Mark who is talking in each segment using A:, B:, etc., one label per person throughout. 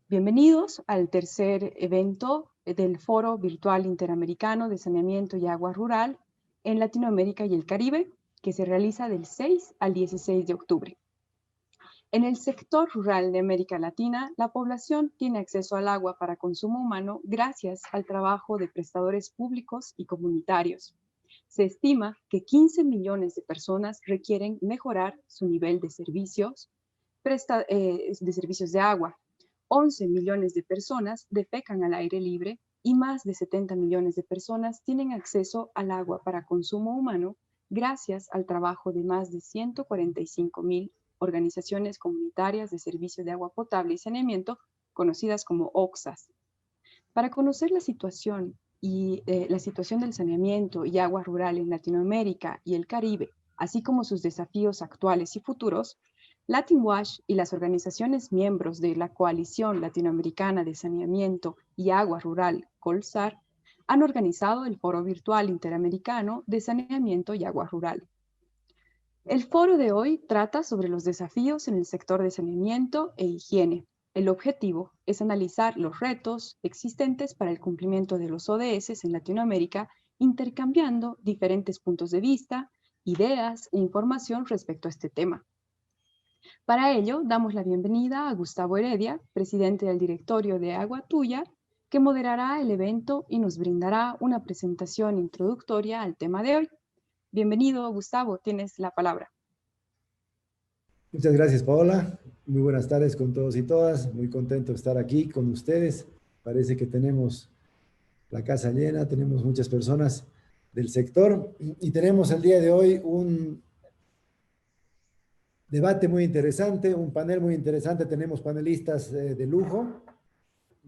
A: Bienvenidos al tercer evento del Foro Virtual Interamericano de Saneamiento y Agua Rural en Latinoamérica y el Caribe, que se realiza del 6 al 16 de octubre. En el sector rural de América Latina, la población tiene acceso al agua para consumo humano gracias al trabajo de prestadores públicos y comunitarios. Se estima que 15 millones de personas requieren mejorar su nivel de servicios de agua. 11 millones de personas defecan al aire libre y más de 70 millones de personas tienen acceso al agua para consumo humano gracias al trabajo de más de 145,000 organizaciones comunitarias de servicio de agua potable y saneamiento, conocidas como OXAS. Para conocer la situación del saneamiento y agua rural en Latinoamérica y el Caribe, así como sus desafíos actuales y futuros, LatinWash y las organizaciones miembros de la Coalición Latinoamericana de Saneamiento y Agua Rural, COLSAR, han organizado el Foro Virtual Interamericano de Saneamiento y Agua Rural. El foro de hoy trata sobre los desafíos en el sector de saneamiento e higiene. El objetivo es analizar los retos existentes para el cumplimiento de los ODS en Latinoamérica, intercambiando diferentes puntos de vista, ideas e información respecto a este tema. Para ello, damos la bienvenida a Gustavo Heredia, presidente del directorio de Agua Tuya, que moderará el evento y nos brindará una presentación introductoria al tema de hoy. Bienvenido, Gustavo, tienes la palabra.
B: Muchas gracias, Paola. Muy buenas tardes con todos y todas. Muy contento de estar aquí con ustedes. Parece que tenemos la casa llena, tenemos muchas personas del sector y tenemos el día de hoy un debate muy interesante, un panel muy interesante. Tenemos panelistas de lujo.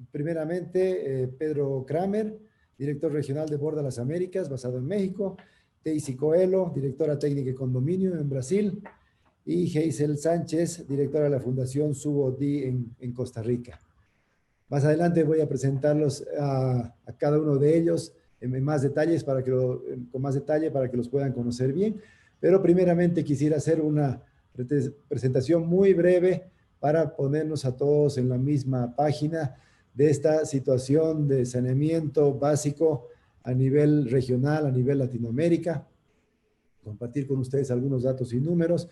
B: Primeramente, Pedro Kramer, director regional de Borda Las Américas, basado en México. Daisy Coelho, directora técnica de condominio en Brasil. Y Hazel Sánchez, directora de la Fundación Subodi en Costa Rica. Más adelante voy a presentarlos a cada uno de ellos con más detalle para que los puedan conocer bien. Pero primeramente quisiera hacer una presentación muy breve para ponernos a todos en la misma página de esta situación de saneamiento básico a nivel regional, a nivel Latinoamérica. Compartir con ustedes algunos datos y números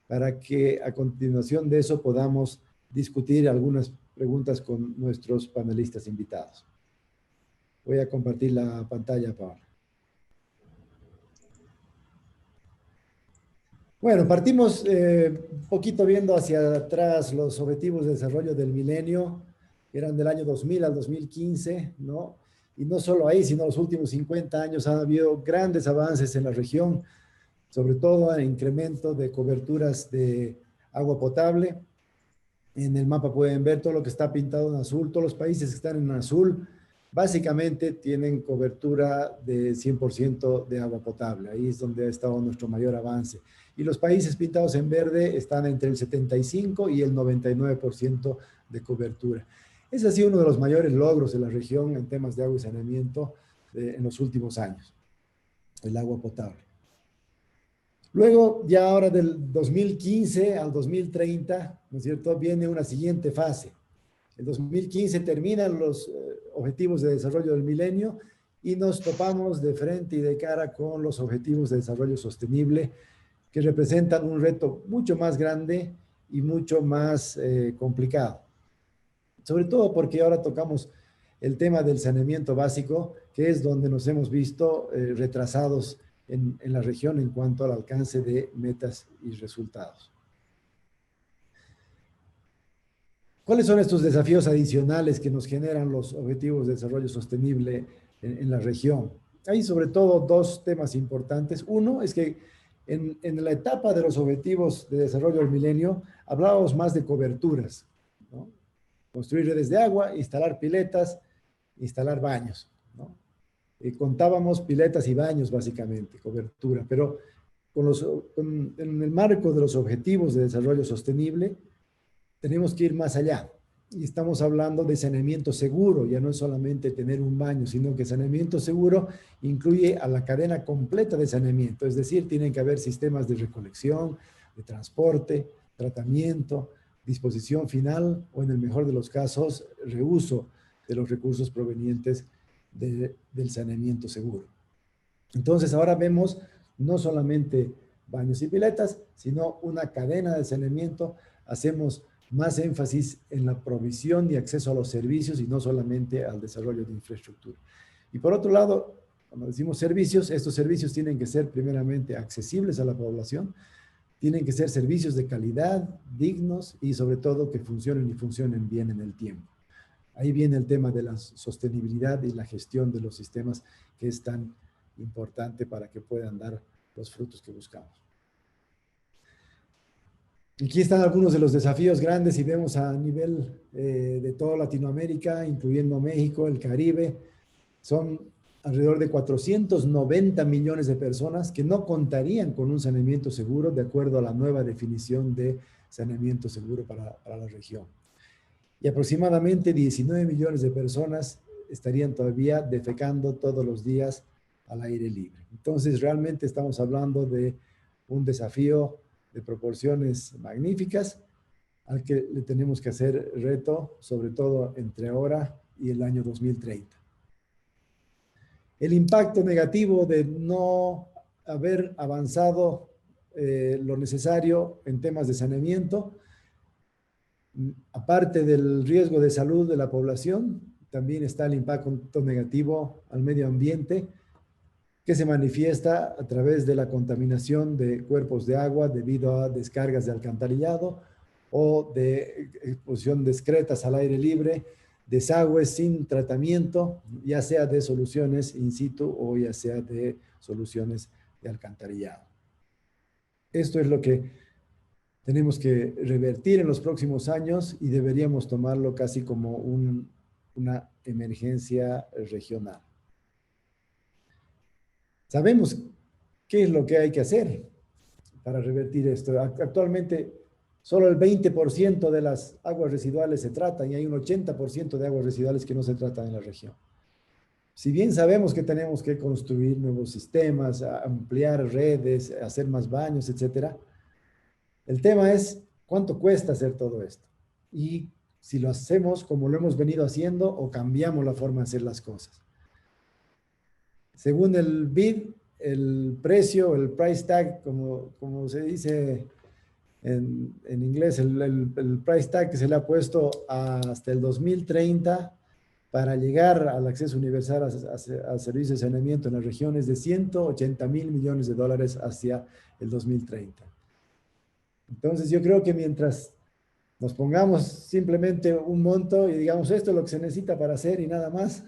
B: para que a continuación de eso podamos discutir algunas preguntas con nuestros panelistas invitados. Voy a compartir la pantalla, Paola. Bueno, partimos un poquito viendo hacia atrás los objetivos de desarrollo del milenio, que eran del año 2000 al 2015, ¿no? Y no solo ahí, sino los últimos 50 años han habido grandes avances en la región, sobre todo en incremento de coberturas de agua potable. En el mapa pueden ver todo lo que está pintado en azul. Todos los países que están en azul básicamente tienen cobertura de 100% de agua potable. Ahí es donde ha estado nuestro mayor avance. Y los países pintados en verde están entre el 75 y el 99% de cobertura. Ese ha sido uno de los mayores logros de la región en temas de agua y saneamiento en los últimos años, el agua potable. Luego, ya ahora del 2015 al 2030, ¿no es cierto?, viene una siguiente fase. En 2015 terminan los objetivos de desarrollo del milenio y nos topamos de frente y de cara con los objetivos de desarrollo sostenible, que representan un reto mucho más grande y mucho más complicado. Sobre todo porque ahora tocamos el tema del saneamiento básico, que es donde nos hemos visto retrasados en la región en cuanto al alcance de metas y resultados. ¿Cuáles son estos desafíos adicionales que nos generan los objetivos de desarrollo sostenible en la región? Hay sobre todo dos temas importantes. Uno es que en la etapa de los objetivos de desarrollo del milenio hablábamos más de coberturas, ¿no? Construir redes de agua, instalar piletas, instalar baños, ¿no? Contábamos piletas y baños básicamente, cobertura, pero en el marco de los objetivos de desarrollo sostenible tenemos que ir más allá y estamos hablando de saneamiento seguro. Ya no es solamente tener un baño, sino que saneamiento seguro incluye a la cadena completa de saneamiento, es decir, tienen que haber sistemas de recolección, de transporte, tratamiento, disposición final o, en el mejor de los casos, reuso de los recursos provenientes del saneamiento seguro. Entonces ahora vemos no solamente baños y piletas, sino una cadena de saneamiento. Hacemos más énfasis en la provisión y acceso a los servicios y no solamente al desarrollo de infraestructura. Y por otro lado, cuando decimos servicios, estos servicios tienen que ser primeramente accesibles a la población, tienen que ser servicios de calidad, dignos y sobre todo que funcionen y funcionen bien en el tiempo. Ahí viene el tema de la sostenibilidad y la gestión de los sistemas, que es tan importante para que puedan dar los frutos que buscamos. Aquí están algunos de los desafíos grandes y vemos a nivel de toda Latinoamérica, incluyendo México, el Caribe. Son alrededor de 490 millones de personas que no contarían con un saneamiento seguro de acuerdo a la nueva definición de saneamiento seguro para la región. Y aproximadamente 19 millones de personas estarían todavía defecando todos los días al aire libre. Entonces, realmente estamos hablando de un desafío de proporciones magníficas al que le tenemos que hacer reto, sobre todo entre ahora y el año 2030. El impacto negativo de no haber avanzado lo necesario en temas de saneamiento, aparte del riesgo de salud de la población, también está el impacto negativo al medio ambiente, que se manifiesta a través de la contaminación de cuerpos de agua debido a descargas de alcantarillado o de exposición de excretas al aire libre, desagües sin tratamiento, ya sea de soluciones in situ o ya sea de soluciones de alcantarillado. Esto es lo que tenemos que revertir en los próximos años y deberíamos tomarlo casi como una emergencia regional. Sabemos qué es lo que hay que hacer para revertir esto. Actualmente, solo el 20% de las aguas residuales se tratan y hay un 80% de aguas residuales que no se tratan en la región. Si bien sabemos que tenemos que construir nuevos sistemas, ampliar redes, hacer más baños, etcétera, el tema es cuánto cuesta hacer todo esto. Y si lo hacemos como lo hemos venido haciendo o cambiamos la forma de hacer las cosas. Según el BID, el precio, el price tag, como se dice en inglés, el price tag que se le ha puesto hasta el 2030 para llegar al acceso universal a servicios de saneamiento en las regiones de 180.000 millones de dólares hacia el 2030. Entonces yo creo que mientras nos pongamos simplemente un monto y digamos esto es lo que se necesita para hacer y nada más,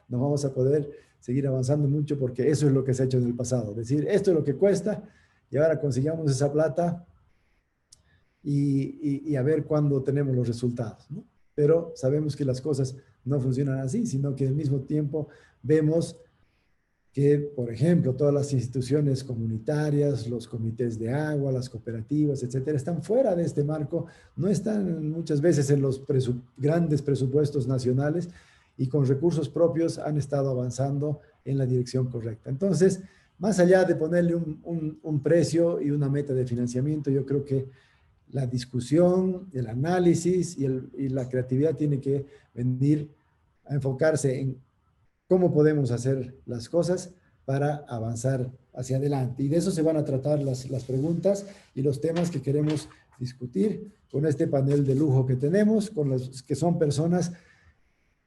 B: no vamos a poder seguir avanzando mucho porque eso es lo que se ha hecho en el pasado. Es decir, esto es lo que cuesta y ahora consigamos esa plata y a ver cuándo tenemos los resultados, ¿no? Pero sabemos que las cosas no funcionan así, sino que al mismo tiempo vemos que, por ejemplo, todas las instituciones comunitarias, los comités de agua, las cooperativas, etcétera, están fuera de este marco, no están muchas veces en los grandes presupuestos nacionales y con recursos propios han estado avanzando en la dirección correcta. Entonces, más allá de ponerle un precio y una meta de financiamiento, yo creo que la discusión, el análisis y la creatividad tiene que venir a enfocarse en cómo podemos hacer las cosas para avanzar hacia adelante. Y de eso se van a tratar las preguntas y los temas que queremos discutir con este panel de lujo que tenemos, con los que son personas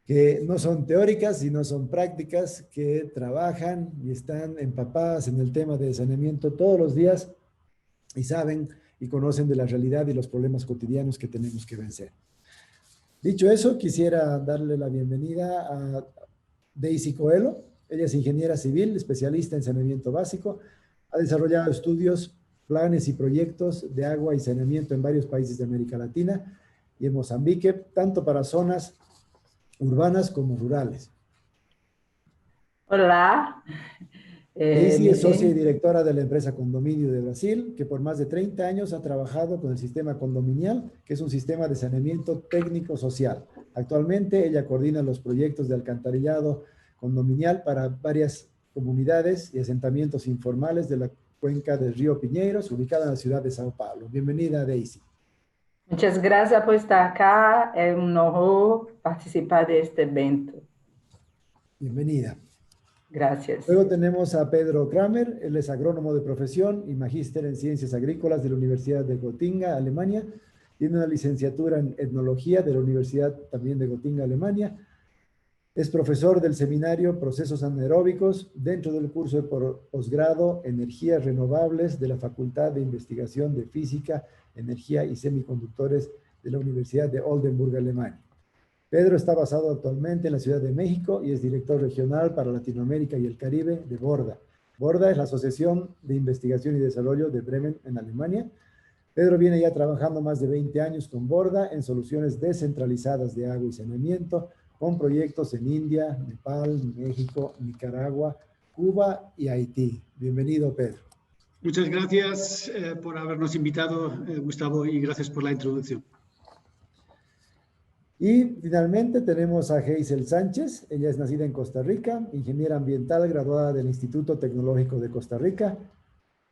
B: que no son teóricas, sino son prácticas, que trabajan y están empapadas en el tema de saneamiento todos los días y saben y conocen de la realidad y los problemas cotidianos que tenemos que vencer. Dicho eso, quisiera darle la bienvenida a Daisy Coelho. Ella es ingeniera civil, especialista en saneamiento básico. Ha desarrollado estudios, planes y proyectos de agua y saneamiento en varios países de América Latina y en Mozambique, tanto para zonas urbanas como rurales.
C: Hola.
B: Daisy es socia y directora de la empresa Condominio de Brasil, que por más de 30 años ha trabajado con el sistema condominial, que es un sistema de saneamiento técnico-social. Actualmente ella coordina los proyectos de alcantarillado condominial para varias comunidades y asentamientos informales de la cuenca del río Piñeiros, ubicada en la ciudad de Sao Paulo. Bienvenida, Daisy.
C: Muchas gracias por estar acá. Es un honor participar de este evento.
B: Bienvenida.
C: Gracias.
B: Luego tenemos a Pedro Kramer, él es agrónomo de profesión y magíster en ciencias agrícolas de la Universidad de Gotinga, Alemania. Tiene una licenciatura en etnología de la Universidad también de Gotinga, Alemania. Es profesor del seminario Procesos Anaeróbicos dentro del curso de posgrado Energías Renovables de la Facultad de Investigación de Física, Energía y Semiconductores de la Universidad de Oldenburg, Alemania. Pedro está basado actualmente en la Ciudad de México y es director regional para Latinoamérica y el Caribe de Borda. Borda es la Asociación de Investigación y Desarrollo de Bremen en Alemania. Pedro viene ya trabajando más de 20 años con Borda en soluciones descentralizadas de agua y saneamiento, con proyectos en India, Nepal, México, Nicaragua, Cuba y Haití. Bienvenido, Pedro.
D: Muchas gracias por habernos invitado, Gustavo, y gracias por la introducción.
B: Y finalmente tenemos a Geisel Sánchez. Ella es nacida en Costa Rica, ingeniera ambiental graduada del Instituto Tecnológico de Costa Rica,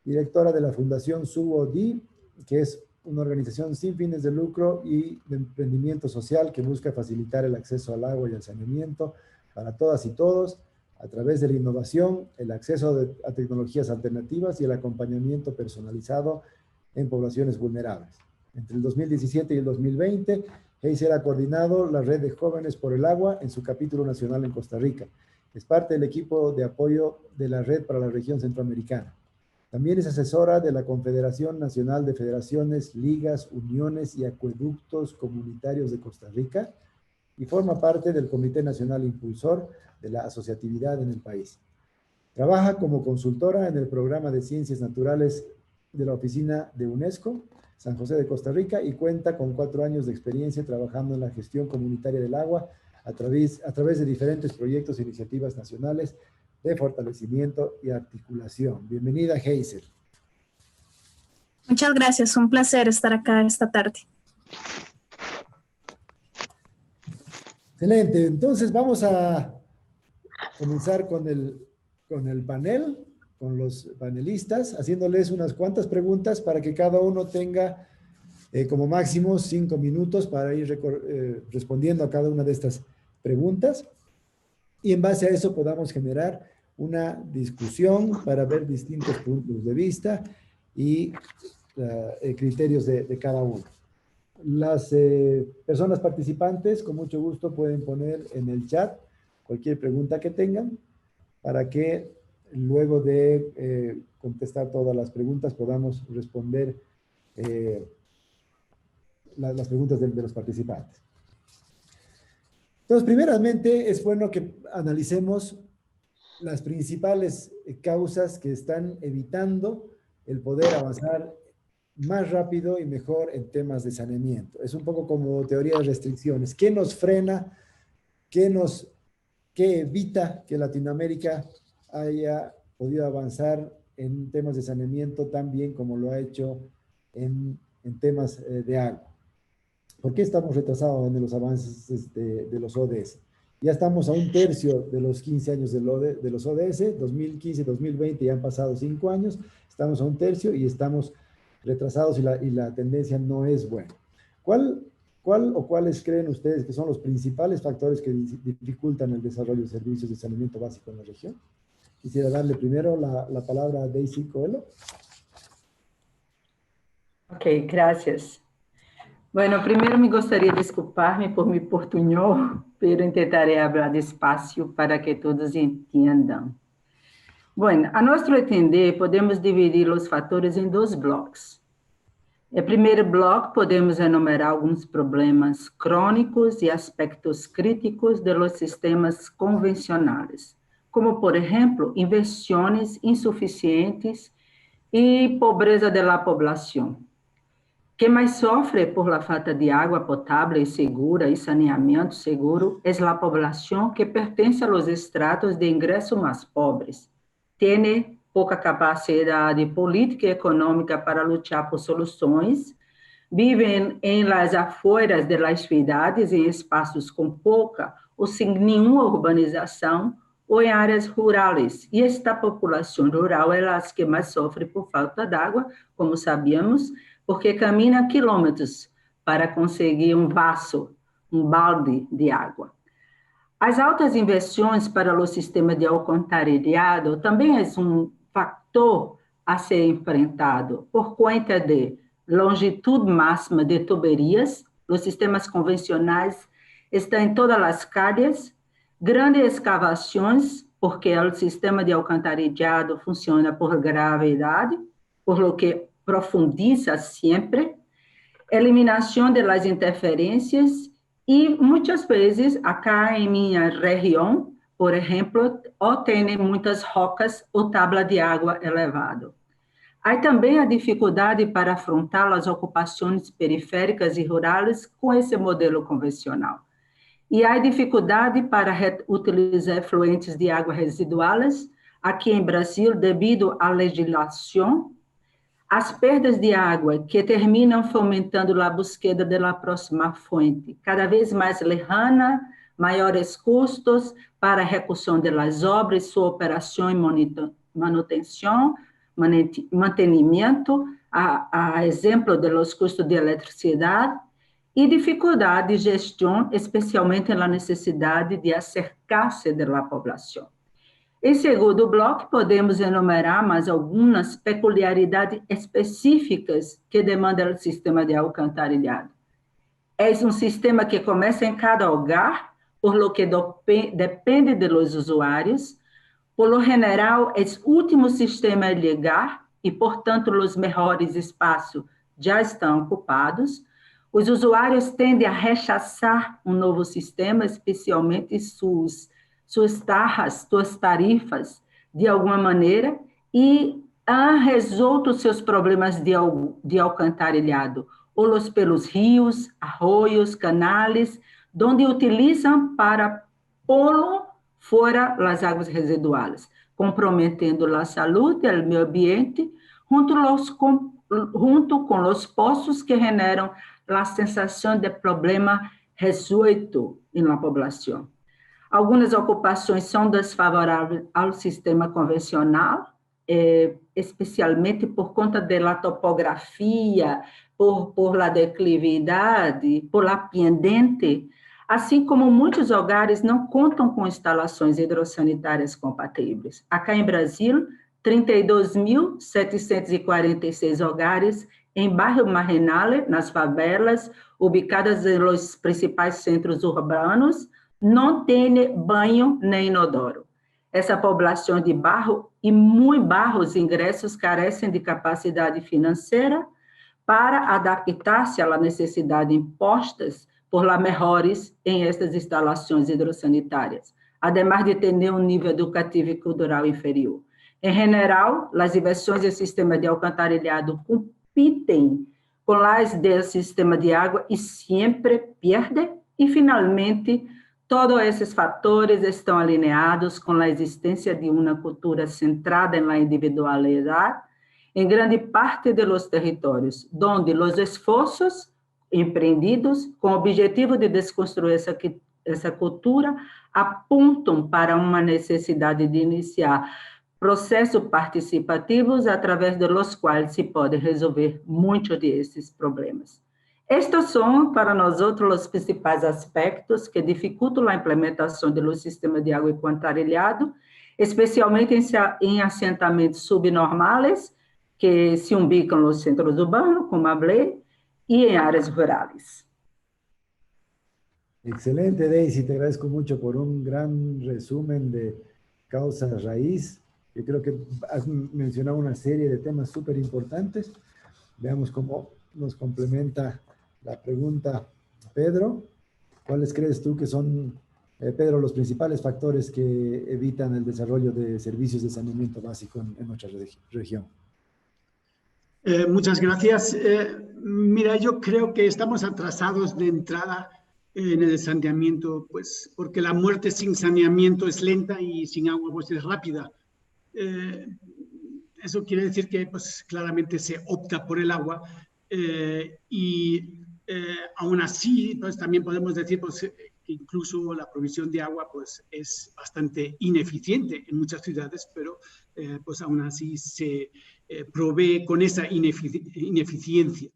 B: directora de la Fundación SUBO-D, que es una organización sin fines de lucro y de emprendimiento social que busca facilitar el acceso al agua y al saneamiento para todas y todos a través de la innovación, el acceso a tecnologías alternativas y el acompañamiento personalizado en poblaciones vulnerables. Entre el 2017 y el 2020, Geisel ha coordinado la Red de Jóvenes por el Agua en su capítulo nacional en Costa Rica. Es parte del equipo de apoyo de la Red para la Región Centroamericana. También es asesora de la Confederación Nacional de Federaciones, Ligas, Uniones y Acueductos Comunitarios de Costa Rica y forma parte del Comité Nacional Impulsor de la asociatividad en el país. Trabaja como consultora en el programa de Ciencias Naturales de la Oficina de UNESCO, San José de Costa Rica, y cuenta con 4 años de experiencia trabajando en la gestión comunitaria del agua a través de diferentes proyectos e iniciativas nacionales de fortalecimiento y articulación. Bienvenida, Geisel.
E: Muchas gracias, un placer estar acá esta tarde.
B: Excelente, entonces vamos a comenzar con el panel, con los panelistas, haciéndoles unas cuantas preguntas para que cada uno tenga como máximo 5 minutos para ir respondiendo a cada una de estas preguntas. Y en base a eso podamos generar una discusión para ver distintos puntos de vista y criterios de cada uno. Las personas participantes con mucho gusto pueden poner en el chat cualquier pregunta que tengan para que luego de contestar todas las preguntas podamos responder las preguntas de los participantes. Entonces, primeramente, es bueno que analicemos las principales causas que están evitando el poder avanzar más rápido y mejor en temas de saneamiento. Es un poco como teoría de restricciones. ¿Qué nos frena? ¿Qué evita que Latinoamérica haya podido avanzar en temas de saneamiento tan bien como lo ha hecho en temas de agua? ¿Por qué estamos retrasados en los avances de los ODS? Ya estamos a 1/3 de los 15 años de los ODS, 2015, 2020 ya han pasado 5 años, estamos a 1/3 y estamos retrasados y la tendencia no es buena. ¿Cuáles creen ustedes que son los principales factores que dificultan el desarrollo de servicios de saneamiento básico en la región? Quisiera darle primero la palabra a Daisy Coelho.
C: Ok, gracias. Bueno, primero me gustaría disculparme por mi portuñol, pero intentaré hablar despacio para que todos entiendan. Bueno, a nuestro entender, podemos dividir os fatores em 2 blocos. No primeiro bloco, podemos enumerar alguns problemas crônicos e aspectos críticos de los sistemas convencionais, como, por exemplo, inversiones insuficientes e pobreza da população. Quem mais sofre por la falta de água potável e segura e saneamento seguro é a população que pertence aos estratos de ingresso mais pobres. Tem pouca capacidade política e econômica para lutar por soluções, vivem em las afueras de las cidades, em espaços com pouca ou sem nenhuma urbanização, ou em áreas rurais. E esta população rural é a que mais sofre por falta d'água, como sabíamos, porque camina quilômetros para conseguir um vaso, um balde de água. As altas inversões para o sistema de alcantarillado também é um fator a ser enfrentado por conta de longitude máxima de tuberias. Os sistemas convencionais estão em todas as calles, grandes escavações, porque o sistema de alcantarillado funciona por gravidade, por lo que profundiza sempre, eliminação das interferências e muitas vezes, acá em minha região, por exemplo, ou tem muitas rocas ou tabla de água elevado. Há também a dificuldade para afrontar as ocupações periféricas e rurais com esse modelo convencional. E há dificuldade para utilizar efluentes de água residuais aqui em Brasil devido à legislação. As perdas de água que terminam fomentando a busca da próxima fonte, cada vez mais lejana, maiores custos para a execução das obras, sua operação e manutenção, mantenimento, a exemplo dos custos de eletricidade, e dificuldade de gestão, especialmente na necessidade de acercar-se da população. Em segundo bloco, podemos enumerar mais algumas peculiaridades específicas que demanda o sistema de alcantarillado. É um sistema que começa em cada hogar, por lo que depende dos usuários. Por lo general, é o último sistema a ligar e, portanto, os melhores espaços já estão ocupados. Os usuários tendem a rechaçar um novo sistema, especialmente suas tarifas, de alguma maneira, e resolto seus problemas de alcantarilhado, ou pelos rios, arroios, canais, onde utilizam para pô-lo fora as águas residuais, comprometendo a saúde e o meio ambiente, junto com os poços que generam a sensação de problema resuelto na população. Algumas ocupações são desfavoráveis ao sistema convencional, especialmente por conta da topografia, por la declividade, por la pendente, assim como muitos hogares não contam com instalações hidrossanitárias compatíveis. Acá em Brasil, 32.746 hogares em bairro Marginal, nas favelas, ubicadas nos principais centros urbanos, não tem banho nem inodoro. Essa população de barro e muito baixos ingressos carecem de capacidade financeira para adaptar-se às necessidades impostas por lá melhores em estas instalações hidrossanitárias, ademais de ter um nível educativo e cultural inferior. Em geral, as inversões do sistema de alcantarilhado competem com as do sistema de água e sempre perdem, e, finalmente, todos esses fatores estão alinhados com a existência de uma cultura centrada na individualidade em grande parte dos territórios, onde os esforços empreendidos com o objetivo de desconstruir essa cultura apontam para uma necessidade de iniciar processos participativos através dos quais se pode resolver muitos desses problemas. Estes são, para nós outros, os principais aspectos que dificultam a implementação do sistema de água alcantarilhado, especialmente em assentamentos subnormais, que se ubicam nos centros urbanos, como hablé, y en áreas rurales.
B: Excelente, Daisy. Te agradezco mucho por un gran resumen de causa raíz. Yo creo que has mencionado una serie de temas súper importantes. Veamos cómo nos complementa la pregunta Pedro. ¿Cuáles crees tú que son, Pedro, los principales factores que evitan el desarrollo de servicios de saneamiento básico en nuestra región?
D: Muchas gracias. Mira, yo creo que estamos atrasados de entrada en el saneamiento, pues porque la muerte sin saneamiento es lenta y sin agua pues es rápida. Eso quiere decir que pues claramente se opta por el agua y aún así pues también podemos decir pues que incluso la provisión de agua pues es bastante ineficiente en muchas ciudades, pero pues aún así se provee con esa ineficiencia.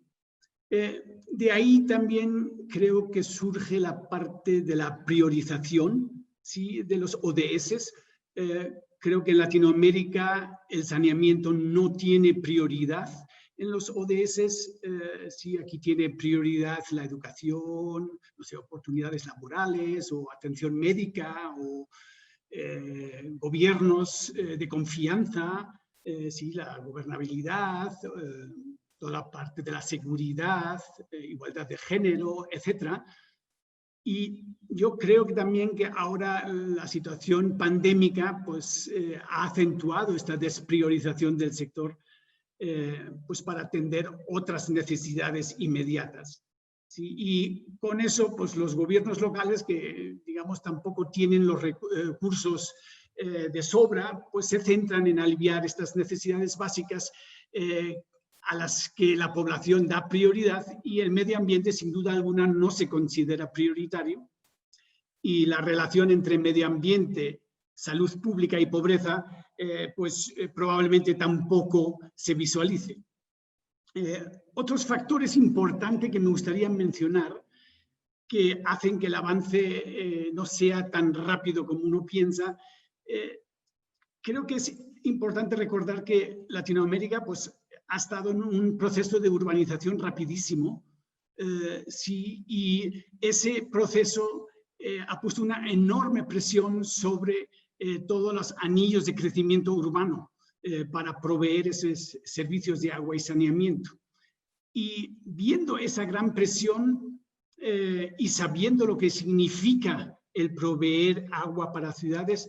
D: De ahí también creo que surge la parte de la priorización, ¿sí?, de los ODS. Creo que en Latinoamérica el saneamiento no tiene prioridad en los ODS. Sí, aquí tiene prioridad la educación, no sé, oportunidades laborales o atención médica o gobiernos de confianza, sí, la gobernabilidad, toda la parte de la seguridad, igualdad de género, etcétera. Y yo creo que también que ahora la situación pandémica pues, ha acentuado esta despriorización del sector pues para atender otras necesidades inmediatas. ¿Sí? Y con eso, pues los gobiernos locales que, digamos, tampoco tienen los recursos de sobra, pues se centran en aliviar estas necesidades básicas a las que la población da prioridad, y el medio ambiente sin duda alguna no se considera prioritario, y la relación entre medio ambiente, salud pública y pobreza probablemente tampoco se visualice. Otros factores importantes que me gustaría mencionar que hacen que el avance no sea tan rápido como uno piensa. Creo que es importante recordar que Latinoamérica pues, ha estado en un proceso de urbanización rapidísimo, sí, y ese proceso ha puesto una enorme presión sobre todos los anillos de crecimiento urbano para proveer esos servicios de agua y saneamiento. Y viendo esa gran presión y sabiendo lo que significa el proveer agua para ciudades,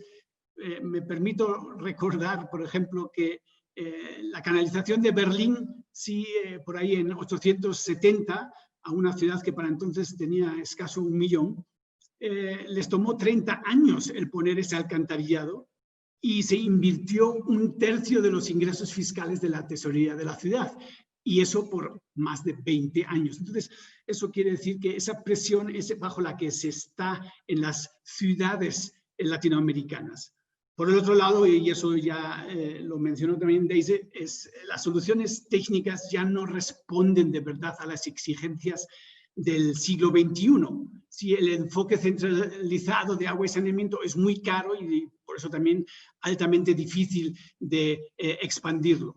D: me permito recordar, por ejemplo, que la canalización de Berlín, sí, por ahí en 870, a una ciudad que para entonces tenía escaso 1 millón, les tomó 30 años el poner ese alcantarillado y se invirtió 1/3 de los ingresos fiscales de la tesorería de la ciudad, y eso por más de 20 años. Entonces, eso quiere decir que esa presión es bajo la que se está en las ciudades latinoamericanas. Por el otro lado, y eso ya lo mencionó también Daisy, las soluciones técnicas ya no responden de verdad a las exigencias del siglo XXI. Si el enfoque centralizado de agua y saneamiento es muy caro y por eso también altamente difícil de expandirlo.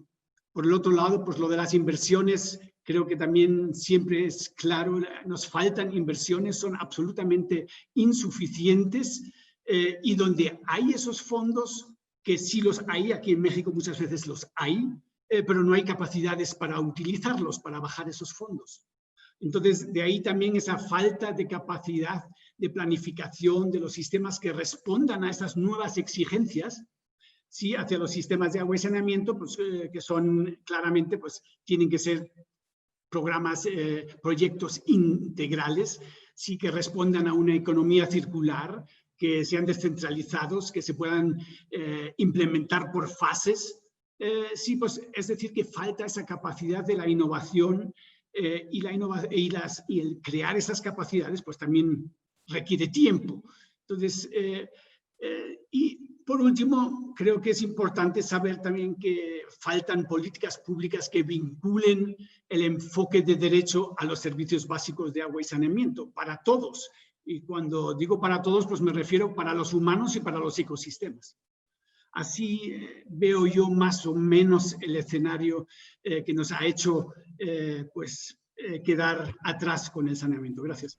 D: Por el otro lado, pues lo de las inversiones, creo que también siempre es claro, nos faltan inversiones, son absolutamente insuficientes. Y donde hay esos fondos, que sí los hay, aquí en México muchas veces los hay, pero no hay capacidades para utilizarlos, para bajar esos fondos. Entonces, de ahí también esa falta de capacidad de planificación de los sistemas que respondan a esas nuevas exigencias, sí, hacia los sistemas de agua y saneamiento, pues, que son claramente, pues, tienen que ser programas, proyectos integrales, sí, que respondan a una economía circular, que sean descentralizados, que se puedan implementar por fases. Sí, pues es decir, que falta esa capacidad de la innovación y el crear esas capacidades pues también requiere tiempo. Entonces, y por último, creo que es importante saber también que faltan políticas públicas que vinculen el enfoque de derecho a los servicios básicos de agua y saneamiento para todos. Y cuando digo para todos, pues me refiero para los humanos y para los ecosistemas. Así veo yo más o menos el escenario que nos ha hecho quedar atrás con el saneamiento. Gracias.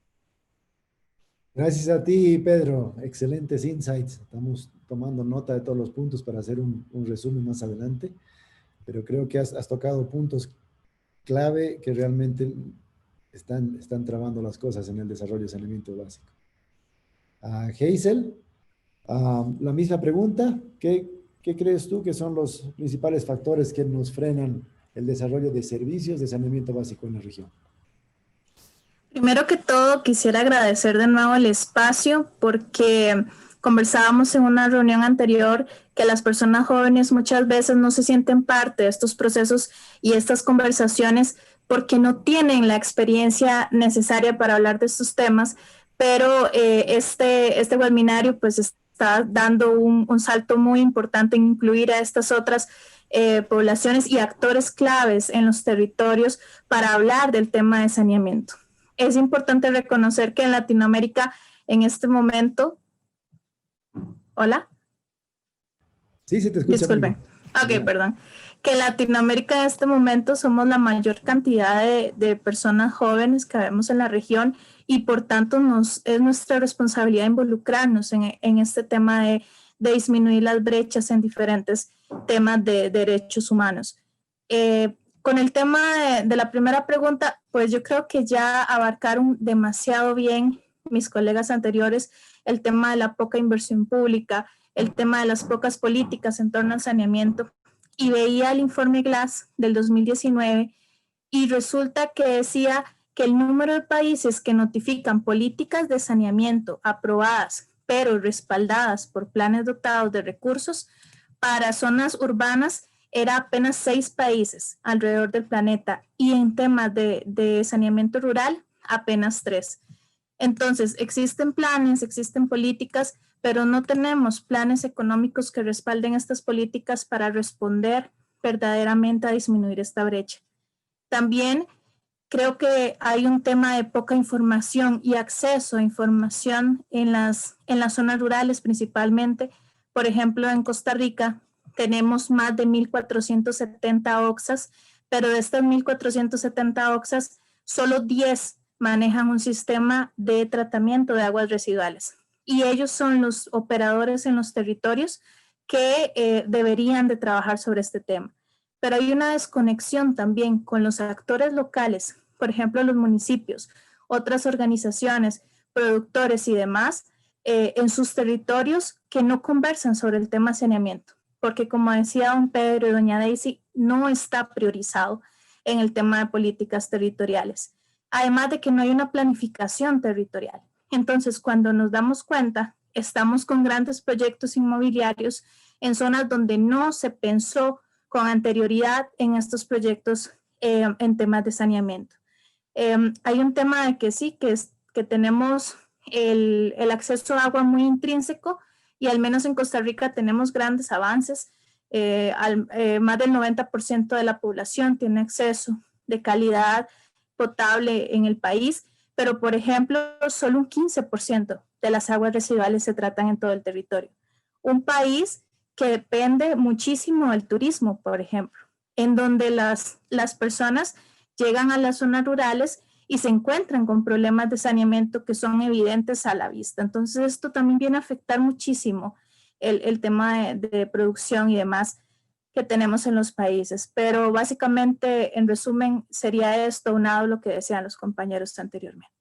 B: Gracias a ti, Pedro. Excelentes insights. Estamos tomando nota de todos los puntos para hacer un resumen más adelante. Pero creo que has tocado puntos clave que realmente están trabando las cosas en el desarrollo de saneamiento básico. Hazel, la misma pregunta. ¿Qué crees tú que son los principales factores que nos frenan el desarrollo de servicios de saneamiento básico en la región?
E: Primero que todo, quisiera agradecer de nuevo el espacio porque conversábamos en una reunión anterior que las personas jóvenes muchas veces no se sienten parte de estos procesos y estas conversaciones porque no tienen la experiencia necesaria para hablar de estos temas, pero este webinario pues está dando un salto muy importante en incluir a estas otras poblaciones y actores claves en los territorios para hablar del tema de saneamiento. Es importante reconocer que en Latinoamérica en este momento... ¿Hola?
B: Sí, se te escucha.
E: Disculpen. Ok, perdón. Que en Latinoamérica en este momento somos la mayor cantidad de personas jóvenes que vemos en la región y por tanto es nuestra responsabilidad involucrarnos en este tema de disminuir las brechas en diferentes temas de derechos humanos. Con el tema de la primera pregunta, pues yo creo que ya abarcaron demasiado bien mis colegas anteriores el tema de la poca inversión pública, el tema de las pocas políticas en torno al saneamiento, y veía el informe Glass del 2019 y resulta que decía que el número de países que notifican políticas de saneamiento aprobadas pero respaldadas por planes dotados de recursos para zonas urbanas era apenas 6 países alrededor del planeta y en temas de saneamiento rural apenas 3. Entonces, existen planes, existen políticas, pero no tenemos planes económicos que respalden estas políticas para responder verdaderamente a disminuir esta brecha. También creo que hay un tema de poca información y acceso a información en las zonas rurales principalmente. Por ejemplo, en Costa Rica tenemos más de 1.470 OXAs, pero de estas 1.470 OXAs, solo 10 manejan un sistema de tratamiento de aguas residuales. Y ellos son los operadores en los territorios que deberían de trabajar sobre este tema. Pero hay una desconexión también con los actores locales, por ejemplo, los municipios, otras organizaciones, productores y demás, en sus territorios que no conversan sobre el tema saneamiento. Porque como decía don Pedro y doña Daisy, no está priorizado en el tema de políticas territoriales. Además de que no hay una planificación territorial. Entonces, cuando nos damos cuenta, estamos con grandes proyectos inmobiliarios en zonas donde no se pensó con anterioridad en estos proyectos en temas de saneamiento. Hay un tema de que sí, que tenemos el acceso a agua muy intrínseco y al menos en Costa Rica tenemos grandes avances. Más del 90% de la población tiene acceso de calidad potable en el país, pero por ejemplo, solo un 15% de las aguas residuales se tratan en todo el territorio. Un país que depende muchísimo del turismo, por ejemplo, en donde las personas llegan a las zonas rurales y se encuentran con problemas de saneamiento que son evidentes a la vista. Entonces, esto también viene a afectar muchísimo el tema de producción y demás que tenemos en los países. Pero básicamente, en resumen, sería esto unado a lo que decían los compañeros anteriormente.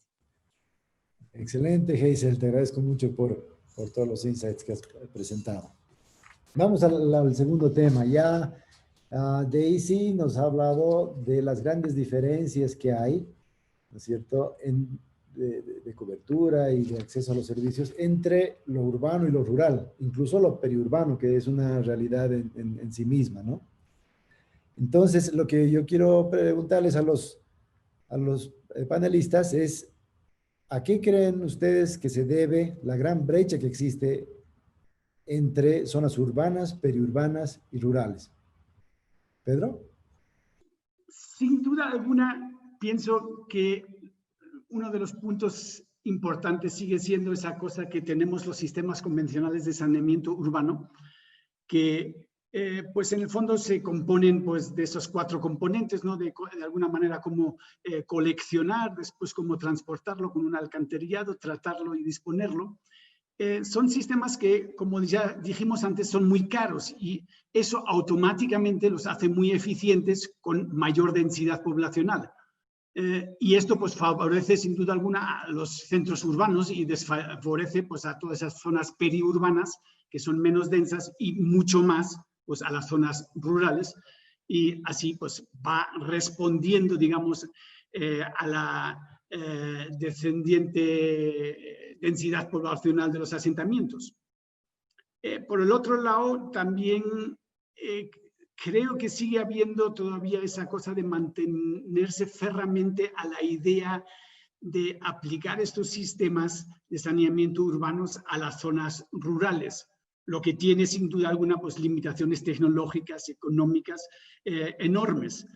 B: Excelente, Hazel. Te agradezco mucho por todos los insights que has presentado. Vamos al segundo tema. Ya Daisy nos ha hablado de las grandes diferencias que hay, ¿no es cierto?, de cobertura y de acceso a los servicios entre lo urbano y lo rural, incluso lo periurbano, que es una realidad en sí misma, ¿no? Entonces, lo que yo quiero preguntarles a los panelistas es, ¿a qué creen ustedes que se debe la gran brecha que existe entre zonas urbanas, periurbanas y rurales? ¿Pedro?
D: Sin duda alguna, pienso que uno de los puntos importantes sigue siendo esa cosa que tenemos los sistemas convencionales de saneamiento urbano, que pues en el fondo se componen pues de esos 4 componentes, ¿no? De alguna manera como coleccionar, después como transportarlo con un alcantarillado, tratarlo y disponerlo. Son sistemas que, como ya dijimos antes, son muy caros y eso automáticamente los hace muy eficientes con mayor densidad poblacional. Y esto pues favorece sin duda alguna a los centros urbanos y desfavorece pues a todas esas zonas periurbanas que son menos densas y mucho más pues a las zonas rurales, y así pues va respondiendo, digamos, a la descendiente densidad poblacional de los asentamientos. Por el otro lado, también creo que sigue habiendo todavía esa cosa de mantenerse férreamente a la idea de aplicar estos sistemas de saneamiento urbanos a las zonas rurales. lo que tiene sin duda alguna pues limitaciones tecnológicas, económicas enormes.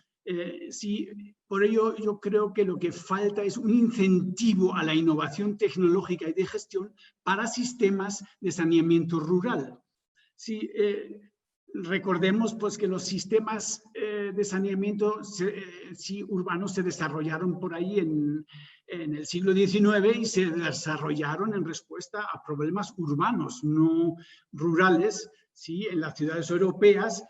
D: Sí, por ello yo creo que lo que falta es un incentivo a la innovación tecnológica y de gestión para sistemas de saneamiento rural. Sí, recordemos pues que los sistemas de saneamiento urbanos se desarrollaron por ahí en el siglo XIX y se desarrollaron en respuesta a problemas urbanos, no rurales, ¿sí? En las ciudades europeas,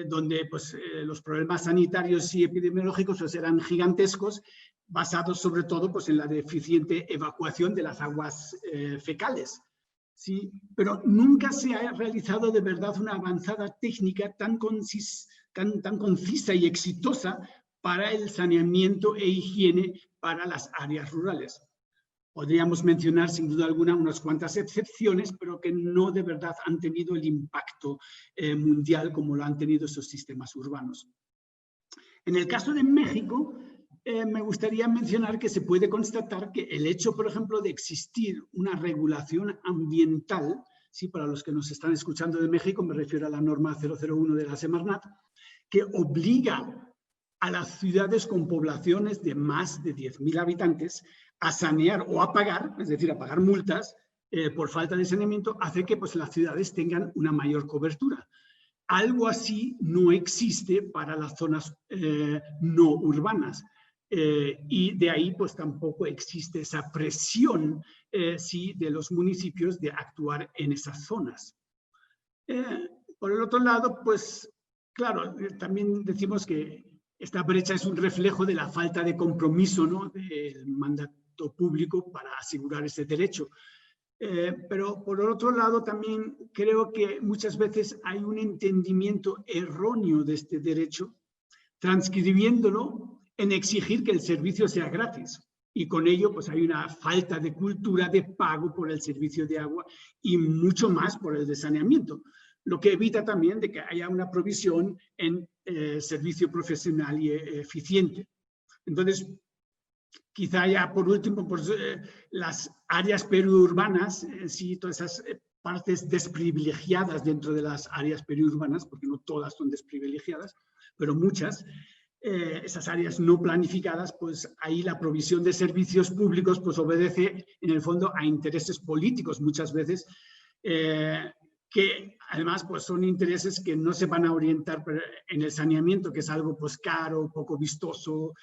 D: donde pues, los problemas sanitarios y epidemiológicos pues, eran gigantescos, basados sobre todo pues, en la deficiente evacuación de las aguas fecales. Sí, pero nunca se ha realizado de verdad una avanzada técnica tan concisa y exitosa para el saneamiento e higiene para las áreas rurales. Podríamos mencionar sin duda alguna unas cuantas excepciones, pero que no de verdad han tenido el impacto mundial como lo han tenido esos sistemas urbanos. En el caso de México, me gustaría mencionar que se puede constatar que el hecho, por ejemplo, de existir una regulación ambiental, ¿sí? Para los que nos están escuchando de México, me refiero a la norma 001 de la Semarnat, que obliga a las ciudades con poblaciones de más de 10.000 habitantes a sanear o a pagar, es decir, a pagar multas por falta de saneamiento, hace que pues, las ciudades tengan una mayor cobertura. Algo así no existe para las zonas no urbanas. Y de ahí pues tampoco existe esa presión sí, de los municipios de actuar en esas zonas. Por el otro lado, pues claro, también decimos que esta brecha es un reflejo de la falta de compromiso, ¿no? Del mandato público para asegurar ese derecho. Pero por el otro lado también creo que muchas veces hay un entendimiento erróneo de este derecho, transcribiéndolo en exigir que el servicio sea gratis. Y con ello pues hay una falta de cultura de pago por el servicio de agua y mucho más por el de saneamiento, lo que evita también de que haya una provisión en servicio profesional y eficiente. Entonces, quizá ya por último, pues, las áreas periurbanas, sí, todas esas partes desprivilegiadas dentro de las áreas periurbanas, porque no todas son desprivilegiadas, pero muchas, esas áreas no planificadas, pues ahí la provisión de servicios públicos pues obedece en el fondo a intereses políticos muchas veces, que además pues son intereses que no se van a orientar en el saneamiento, que es algo pues caro, poco vistoso,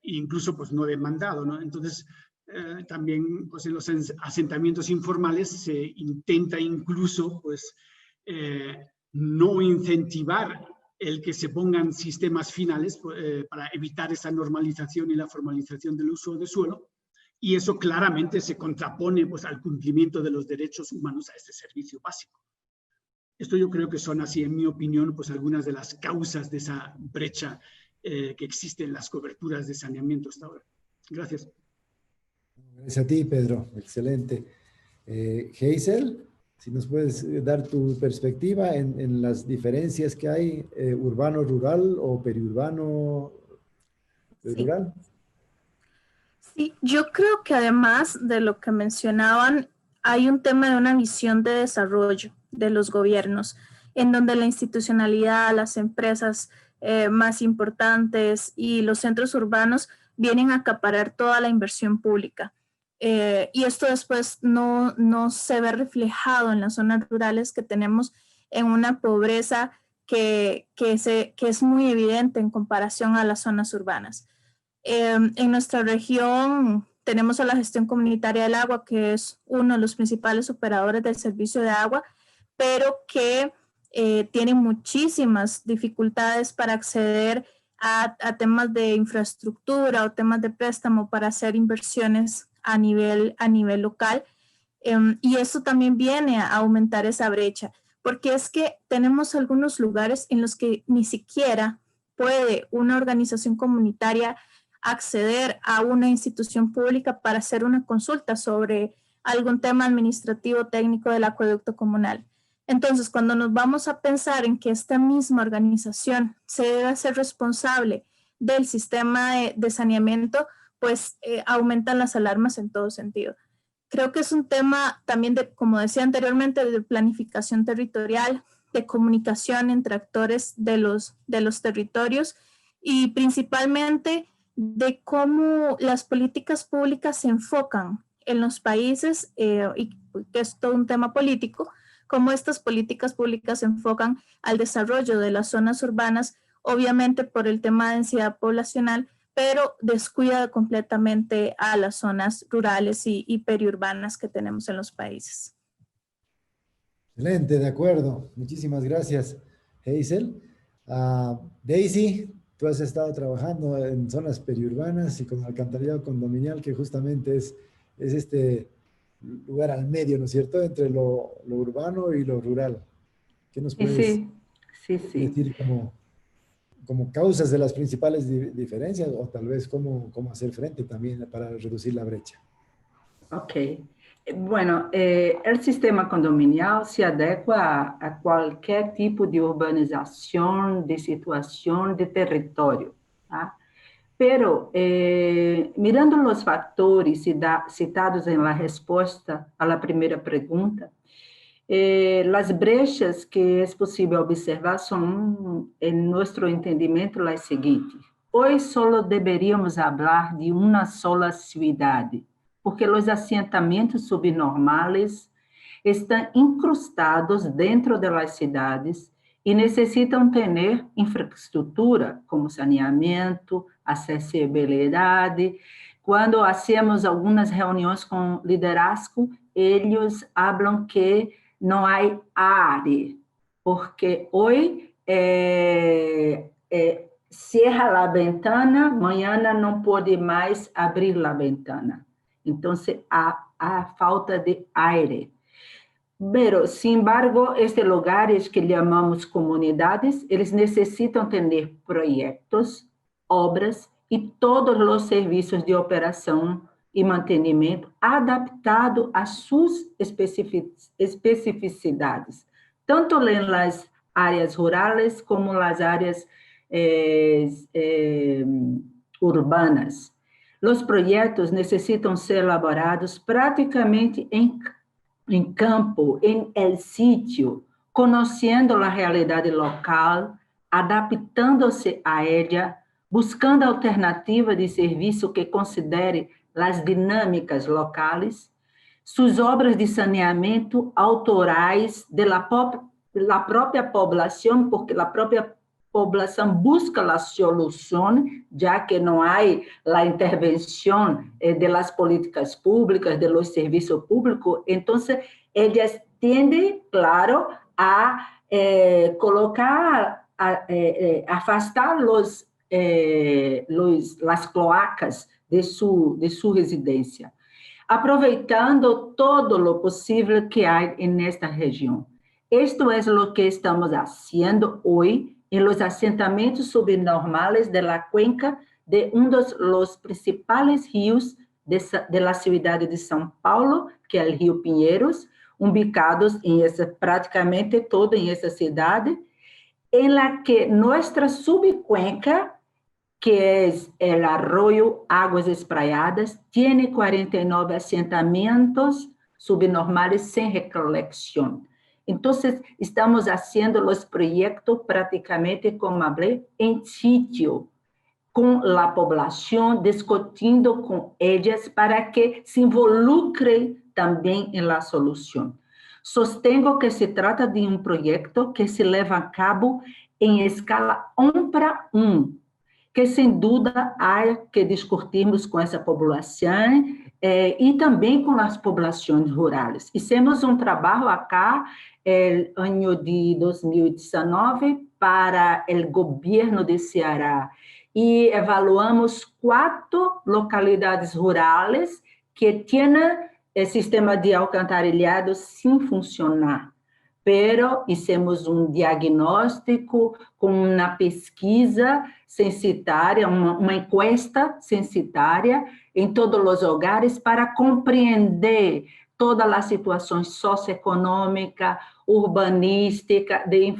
D: incluso pues no demandado, ¿no? Entonces también pues en los asentamientos informales se intenta incluso pues no incentivar el que se pongan sistemas finales para evitar esa normalización y la formalización del uso de suelo, y eso claramente se contrapone pues, al cumplimiento de los derechos humanos a este servicio básico. Esto yo creo que son así, en mi opinión, pues algunas de las causas de esa brecha que existe en las coberturas de saneamiento hasta ahora. Gracias.
B: Gracias a ti, Pedro. Excelente. Hazel, si nos puedes dar tu perspectiva en las diferencias que hay urbano-rural o periurbano-rural.
E: Sí, yo creo que además de lo que mencionaban, hay un tema de una visión de desarrollo de los gobiernos, en donde la institucionalidad, las empresas más importantes y los centros urbanos vienen a acaparar toda la inversión pública. Y esto después no se ve reflejado en las zonas rurales, que tenemos en una pobreza que es muy evidente en comparación a las zonas urbanas. En nuestra región tenemos a la Gestión Comunitaria del Agua, que es uno de los principales operadores del servicio de agua, pero que tiene muchísimas dificultades para acceder a temas de infraestructura o temas de préstamo para hacer inversiones a nivel local, y eso también viene a aumentar esa brecha, porque es que tenemos algunos lugares en los que ni siquiera puede una organización comunitaria acceder a una institución pública para hacer una consulta sobre algún tema administrativo técnico del acueducto comunal. Entonces, cuando nos vamos a pensar en que esta misma organización se debe hacer responsable del sistema de saneamiento, pues aumentan las alarmas en todo sentido. creo que es un tema también de, como decía anteriormente, de planificación territorial, de comunicación entre actores de los territorios y principalmente de cómo las políticas públicas se enfocan en los países, y que es todo un tema político, cómo estas políticas públicas se enfocan al desarrollo de las zonas urbanas, obviamente por el tema de densidad poblacional, pero descuida completamente a las zonas rurales y periurbanas que tenemos en los países.
B: Excelente, de acuerdo. Muchísimas gracias, Hazel. Daisy, tú has estado trabajando en zonas periurbanas y con alcantarillado condominial, que justamente es este lugar al medio, ¿no es cierto?, entre lo urbano y lo rural. ¿Qué nos puedes decir como causas de las principales diferencias o tal vez cómo hacer frente también para reducir la brecha?
C: Ok. Bueno, el sistema condominial se adecua a cualquier tipo de urbanización, de situación, de territorio, ¿tá? Pero, mirando los factores citados en la respuesta a la primera pregunta, las brechas que es posible observar son, en nuestro entendimiento, las siguientes. Hoy solo deberíamos hablar de una sola ciudad, porque los asentamientos subnormales están incrustados dentro de las ciudades e necessitam ter infraestrutura, como saneamento, acessibilidade. Quando hacemos algumas reuniões com liderazgo, eles falam que não há área, porque hoje cierra a ventana, amanhã não pode mais abrir a ventana. Então, há falta de aire. Pero, sin embargo, estes lugares que chamamos comunidades, eles necessitam ter projetos, obras e todos os serviços de operação e mantenimento adaptados às suas especificidades, tanto nas áreas rurais como nas áreas urbanas. Os projetos necessitam ser elaborados praticamente em campo, em el sítio, conhecendo a realidade local, adaptando-se a ela, buscando alternativa de serviço que considere as dinâmicas locais, suas obras de saneamento autorais da própria população, porque a própria população busca a solução, já que não há a intervenção de las políticas públicas, de los serviços públicos, então, elas tendem, claro, a colocar, afastar as cloacas de sua residência, aproveitando todo o possível que há nesta região. Isto é o que estamos fazendo hoje em los assentamentos subnormales de la cuenca de dos principais rios de la ciudad de São Paulo, que é o Rio Pinheiros, ubicados praticamente todo em essa cidade, em la que nossa subcuenca, que é o arroio Águas Espraiadas, tem 49 assentamentos subnormales sem recolecção. Então, estamos fazendo os projetos praticamente, como falei, em sítio, com a população, discutindo com elas para que se involucrem também em la solução. Sostengo que se trata de um projeto que se leva a cabo em escala 1 para 1, que sem dúvida há que discutirmos com essa população e também com as populações rurais. Fizemos um trabalho acá no ano de 2019 para o governo de Ceará e evaluamos 4 localidades rurais que têm sistema de alcantarillado sem funcionar. Pero fizemos um diagnóstico com uma pesquisa censitária, uma encuesta censitária em todos os lugares para compreender todas as situações socioeconômica, urbanística, de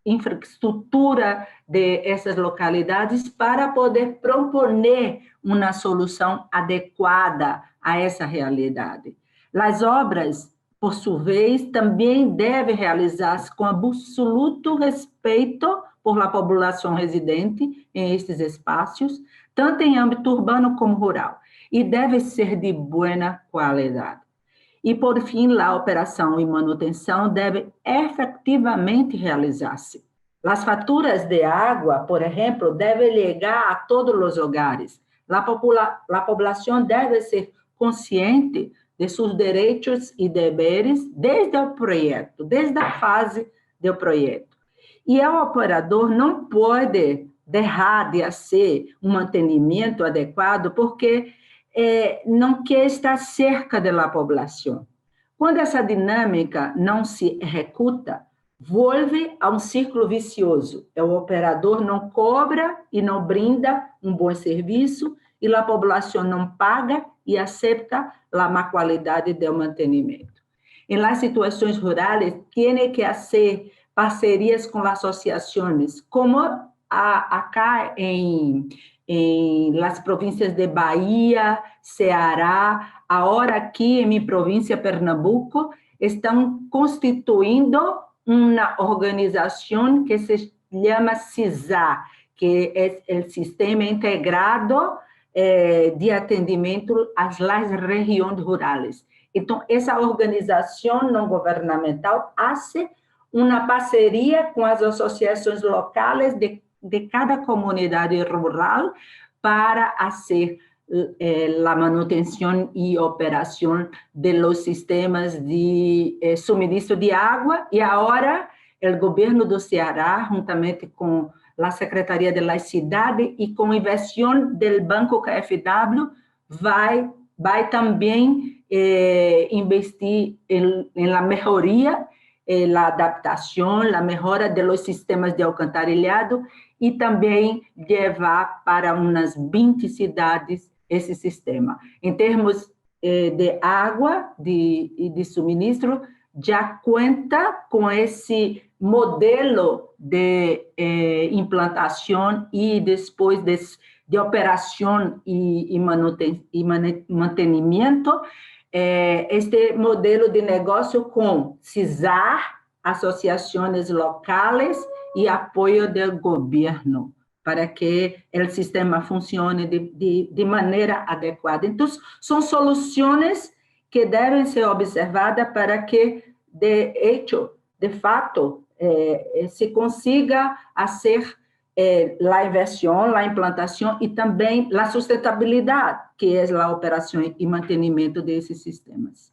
C: infraestrutura dessas localidades para poder proponer uma solução adequada a essa realidade. As obras, por sua vez, também devem realizar-se com absoluto respeito por la população residente em estes espaços, tanto em âmbito urbano como rural, e deve ser de boa qualidade. E, por fim, a operação e manutenção deve efetivamente realizar-se. As faturas de água, por exemplo, devem chegar a todos os lugares. A população deve ser consciente de seus direitos e deveres desde o projeto, desde a fase do projeto. E o operador não pode deixar de fazer um mantenimento adequado porque não quer estar cerca da população. Quando essa dinâmica não se executa, volve a um círculo vicioso. O operador não cobra e não brinda um bom serviço, e a população não paga e aceita a má qualidade do mantenimento. Em las situações rurais, tem que fazer parcerias com associações, como acá em las províncias de Bahia, Ceará, agora aqui em minha província, Pernambuco, estão constituindo uma organização que se chama CISA, que é o Sistema Integrado de Atendimento às Regiões Rurais. Então, essa organização não governamental faz uma parceria com as associações locais de cada comunidade rural para fazer a manutenção e operação de los sistemas de suministro de água. E agora, o governo do Ceará, juntamente com a Secretaria de la Cidade e com a inversão do Banco KfW, vai também investir em la melhoria, a adaptação, a melhora dos sistemas de alcantarillado e também levar para umas 20 cidades esse sistema. Em termos de água e de suministro, já conta com esse modelo de implantação e depois de operação e mantenimento, este modelo de negócio com CISAR, associações locais e apoio do governo, para que o sistema funcione de maneira adequada. Então, são soluções que devem ser observadas para que, de fato, se consiga fazer a inversão, a implantação e também a sustentabilidade, que é a operação e mantenimento desses sistemas.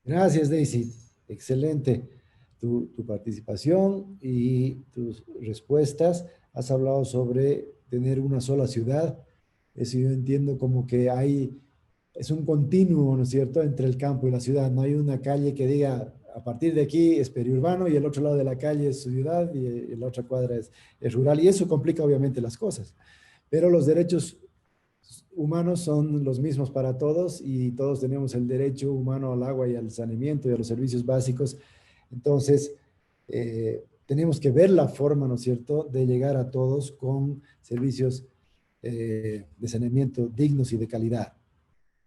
B: Gracias, Daisy. Excelente tu participación y tus respuestas. Has hablado sobre tener una sola ciudad. Eso yo entiendo como que es un continuo, ¿no es cierto?, entre el campo y la ciudad. No hay una calle que diga, a partir de aquí es periurbano y el otro lado de la calle es ciudad y la otra cuadra es rural. Y eso complica obviamente las cosas. Pero los derechos humanos son los mismos para todos y todos tenemos el derecho humano al agua y al saneamiento y a los servicios básicos. Entonces, tenemos que ver la forma, ¿no es cierto?, de llegar a todos con servicios de saneamiento dignos y de calidad.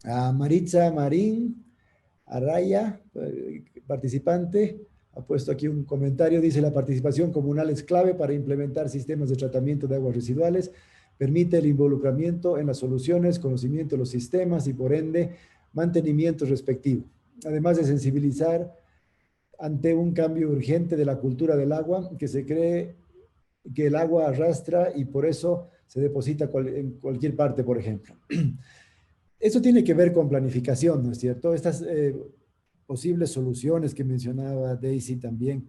B: A Maritza Marín Araya, participante, ha puesto aquí un comentario, dice: la participación comunal es clave para implementar sistemas de tratamiento de aguas residuales, permite el involucramiento en las soluciones, conocimiento de los sistemas y por ende mantenimiento respectivo, además de sensibilizar ante un cambio urgente de la cultura del agua, que se cree que el agua arrastra y por eso se deposita en cualquier parte, por ejemplo. Eso tiene que ver con planificación, ¿no es cierto? Estas posibles soluciones que mencionaba Daisy también,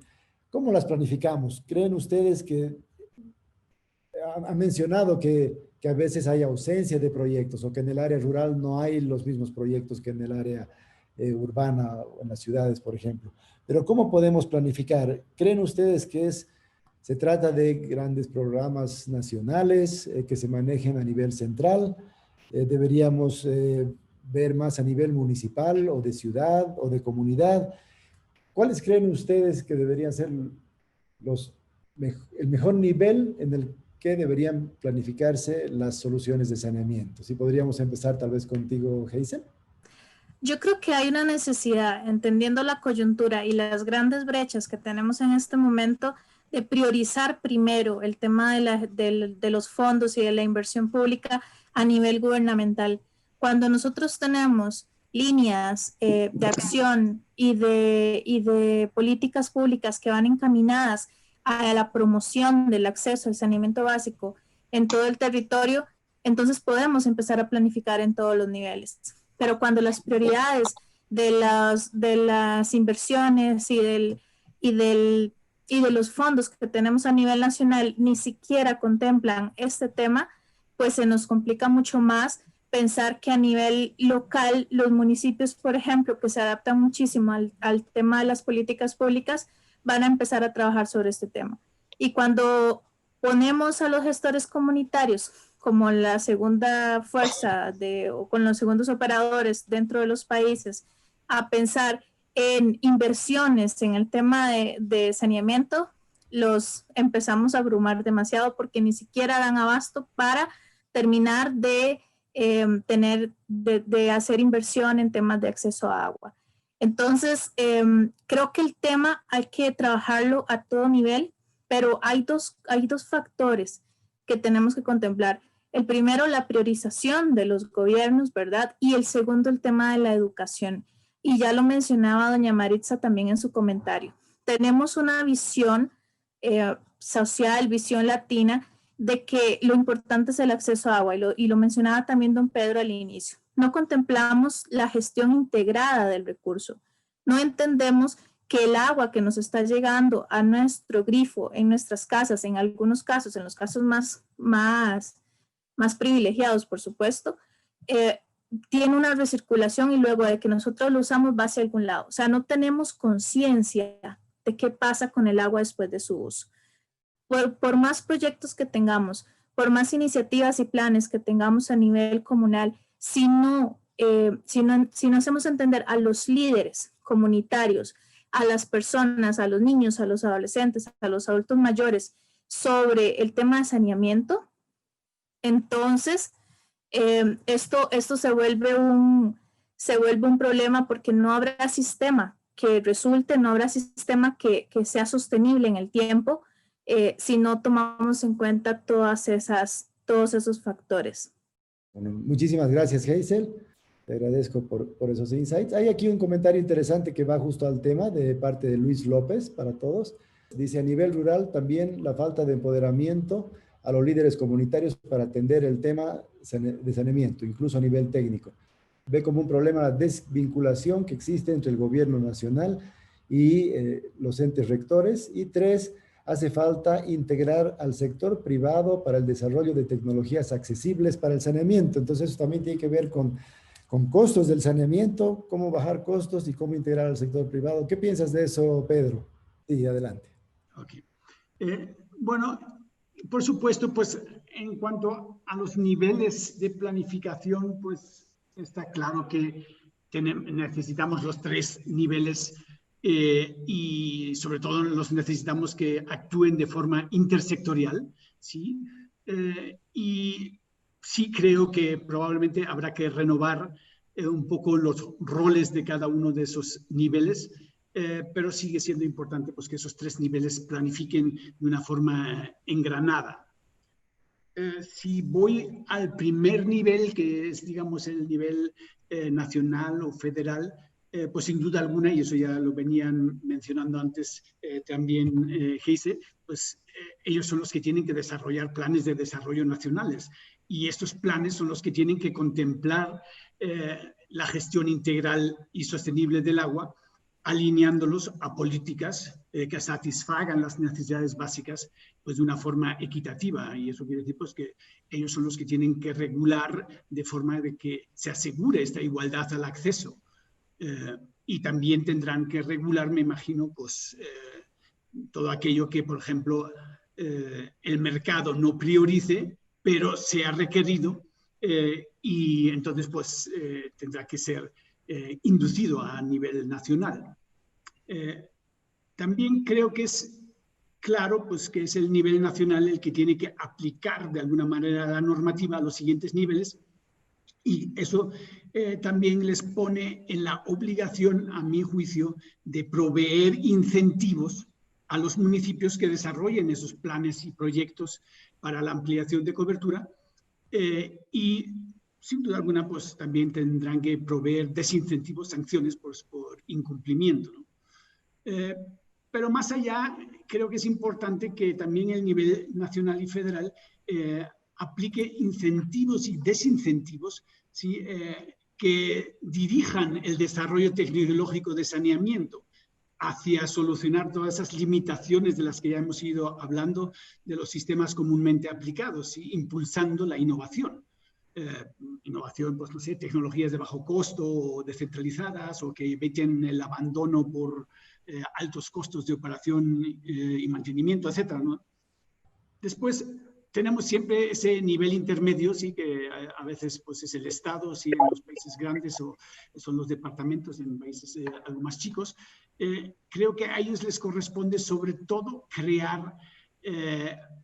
B: ¿cómo las planificamos? ¿Creen ustedes que han mencionado que a veces hay ausencia de proyectos o que en el área rural no hay los mismos proyectos que en el área urbana o en las ciudades, por ejemplo? Pero ¿cómo podemos planificar? ¿Creen ustedes que se trata de grandes programas nacionales que se manejen a nivel central? ¿Deberíamos ver más a nivel municipal o de ciudad o de comunidad? ¿Cuáles creen ustedes que deberían ser el mejor nivel en el que deberían planificarse las soluciones de saneamiento? Si podríamos empezar tal vez contigo, Hazel.
E: Yo creo que hay una necesidad, entendiendo la coyuntura y las grandes brechas que tenemos en este momento, de priorizar primero el tema de los fondos y de la inversión pública a nivel gubernamental. Cuando nosotros tenemos líneas de acción y de políticas públicas que van encaminadas a la promoción del acceso al saneamiento básico en todo el territorio, entonces podemos empezar a planificar en todos los niveles. Pero cuando las prioridades de las inversiones y de los fondos que tenemos a nivel nacional ni siquiera contemplan este tema, pues se nos complica mucho más pensar que a nivel local los municipios, por ejemplo, que se adaptan muchísimo al tema de las políticas públicas, van a empezar a trabajar sobre este tema. Y cuando ponemos a los gestores comunitarios como la segunda fuerza o con los segundos operadores dentro de los países a pensar en inversiones en el tema de saneamiento, los empezamos a abrumar demasiado porque ni siquiera dan abasto para terminar de hacer inversión en temas de acceso a agua. Entonces, creo que el tema hay que trabajarlo a todo nivel, pero hay dos factores que tenemos que contemplar. El primero, la priorización de los gobiernos, ¿verdad? Y el segundo, el tema de la educación. Y ya lo mencionaba doña Maritza también en su comentario. Tenemos una visión social, visión latina, de que lo importante es el acceso a agua, y lo mencionaba también don Pedro al inicio. No contemplamos la gestión integrada del recurso. No entendemos que el agua que nos está llegando a nuestro grifo, en nuestras casas, en algunos casos, en los casos más privilegiados, por supuesto, tiene una recirculación y luego de que nosotros lo usamos va hacia algún lado. O sea, no tenemos conciencia de qué pasa con el agua después de su uso. Por más proyectos que tengamos, por más iniciativas y planes que tengamos a nivel comunal, si no hacemos entender a los líderes comunitarios, a las personas, a los niños, a los adolescentes, a los adultos mayores sobre el tema de saneamiento, entonces esto se vuelve un problema porque no habrá sistema que resulte, no habrá sistema que sea sostenible en el tiempo si no tomamos en cuenta todos esos factores.
B: Bueno, muchísimas gracias, Hazel. Te agradezco por esos insights. Hay aquí un comentario interesante que va justo al tema de parte de Luis López para todos. Dice, a nivel rural también la falta de empoderamiento a los líderes comunitarios para atender el tema de saneamiento, incluso a nivel técnico. Ve como un problema la desvinculación que existe entre el gobierno nacional y los entes rectores. Y 3, hace falta integrar al sector privado para el desarrollo de tecnologías accesibles para el saneamiento. Entonces, eso también tiene que ver con costos del saneamiento, cómo bajar costos y cómo integrar al sector privado. ¿Qué piensas de eso, Pedro? Sí, adelante.
D: Ok. Bueno, por supuesto, pues en cuanto a los niveles de planificación, pues está claro que necesitamos los 3 niveles y sobre todo los necesitamos que actúen de forma intersectorial, ¿sí? Y sí creo que probablemente habrá que renovar un poco los roles de cada uno de esos niveles, pero sigue siendo importante pues, que esos 3 niveles planifiquen de una forma engranada. Si voy al primer nivel, que es, digamos, el nivel nacional o federal, pues sin duda alguna, y eso ya lo venían mencionando antes también Heise, pues ellos son los que tienen que desarrollar planes de desarrollo nacionales. Y estos planes son los que tienen que contemplar la gestión integral y sostenible del agua, alineándolos a políticas que satisfagan las necesidades básicas pues, de una forma equitativa. Y eso quiere decir pues, que ellos son los que tienen que regular de forma de que se asegure esta igualdad al acceso. Y también tendrán que regular, me imagino, pues, todo aquello que, por ejemplo, el mercado no priorice, pero sea requerido y entonces pues tendrá que ser inducido a nivel nacional. También creo que es claro pues, que es el nivel nacional el que tiene que aplicar de alguna manera la normativa a los siguientes niveles Y eso también les pone en la obligación, a mi juicio, de proveer incentivos a los municipios que desarrollen esos planes y proyectos para la ampliación de cobertura y sin duda alguna pues también tendrán que proveer desincentivos, sanciones por incumplimiento, ¿no? Pero más allá, creo que es importante que también el nivel nacional y federal aplique incentivos y desincentivos, ¿sí? Que dirijan el desarrollo tecnológico de saneamiento hacia solucionar todas esas limitaciones de las que ya hemos ido hablando de los sistemas comúnmente aplicados, ¿sí? Impulsando la innovación. Innovación, pues no sé, tecnologías de bajo costo o descentralizadas o que eviten el abandono por altos costos de operación y mantenimiento, etcétera, ¿no? Después tenemos siempre ese nivel intermedio, sí, que a veces pues es el Estado, sí, en los países grandes o son los departamentos en países algo más chicos. Creo que a ellos les corresponde sobre todo crear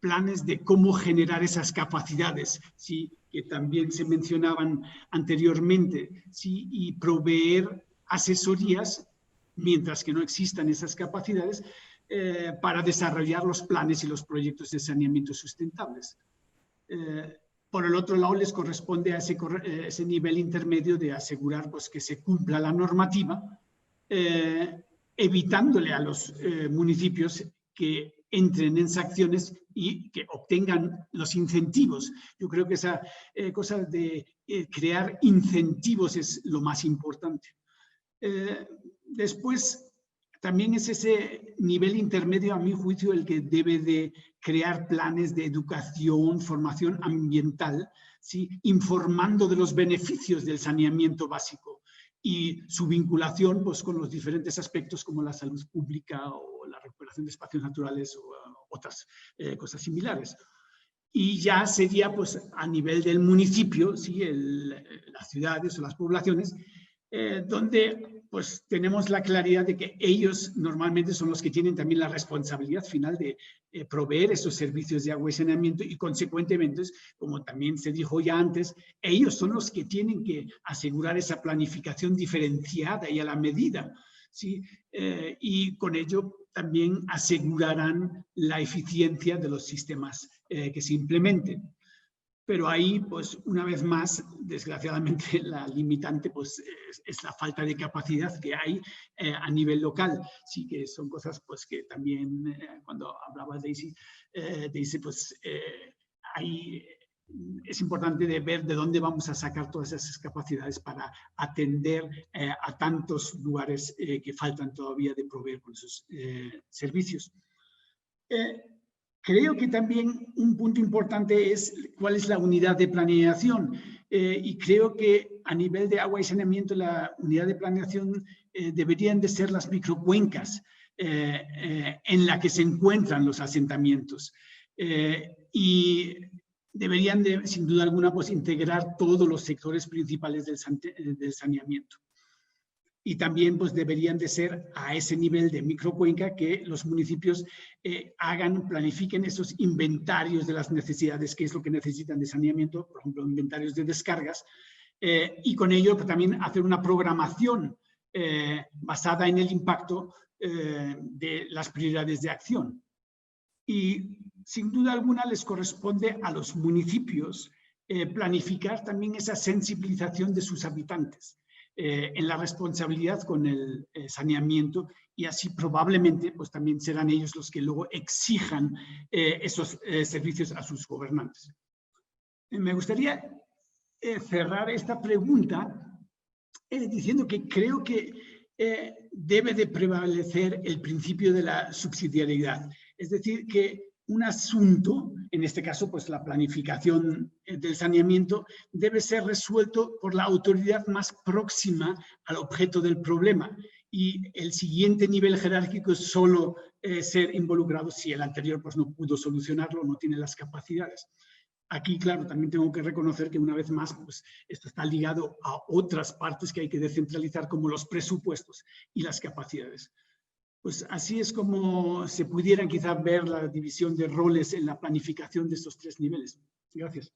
D: planes de cómo generar esas capacidades, ¿sí? Que también se mencionaban anteriormente, ¿sí? Y proveer asesorías, mientras que no existan esas capacidades, para desarrollar los planes y los proyectos de saneamiento sustentables. Por el otro lado, les corresponde a ese nivel intermedio de asegurar pues, que se cumpla la normativa, evitándole a los municipios que entren en sanciones y que obtengan los incentivos. Yo creo que esa cosa de crear incentivos es lo más importante. Después, también es ese nivel intermedio, a mi juicio, el que debe de crear planes de educación, formación ambiental, ¿sí? Informando de los beneficios del saneamiento básico y su vinculación pues, con los diferentes aspectos como la salud pública o la recuperación de espacios naturales o otras cosas similares. Y ya sería pues, a nivel del municipio, ¿sí? Las ciudades o las poblaciones, donde pues, tenemos la claridad de que ellos normalmente son los que tienen también la responsabilidad final de proveer esos servicios de agua y saneamiento y consecuentemente, como también se dijo ya antes, ellos son los que tienen que asegurar esa planificación diferenciada y a la medida, ¿sí? Y con ello también asegurarán la eficiencia de los sistemas que se implementen. Pero ahí, pues, una vez más, desgraciadamente, la limitante pues, es la falta de capacidad que hay a nivel local. Sí que son cosas pues, que también, cuando hablaba Daisy, pues, es importante de ver de dónde vamos a sacar todas esas capacidades para atender a tantos lugares que faltan todavía de proveer con esos servicios. Creo que también un punto importante es cuál es la unidad de planeación y creo que a nivel de agua y saneamiento la unidad de planeación deberían de ser las microcuencas en la que se encuentran los asentamientos y deberían de, sin duda alguna, pues integrar todos los sectores principales del saneamiento. Y también pues, deberían de ser a ese nivel de microcuenca que los municipios planifiquen esos inventarios de las necesidades, qué es lo que necesitan de saneamiento, por ejemplo, inventarios de descargas, y con ello pues, también hacer una programación basada en el impacto de las prioridades de acción. Y sin duda alguna les corresponde a los municipios planificar también esa sensibilización de sus habitantes. En la responsabilidad con el saneamiento y así probablemente pues también serán ellos los que luego exijan esos servicios a sus gobernantes. Me gustaría cerrar esta pregunta diciendo que creo que debe de prevalecer el principio de la subsidiariedad, es decir, que un asunto, en este caso pues la planificación del saneamiento, debe ser resuelto por la autoridad más próxima al objeto del problema y el siguiente nivel jerárquico es solo ser involucrado si el anterior pues no pudo solucionarlo, no tiene las capacidades. Aquí, claro, también tengo que reconocer que una vez más pues, esto está ligado a otras partes que hay que descentralizar como los presupuestos y las capacidades. Pues así es como se pudieran quizás ver la división de roles en la planificación de estos tres niveles. Gracias.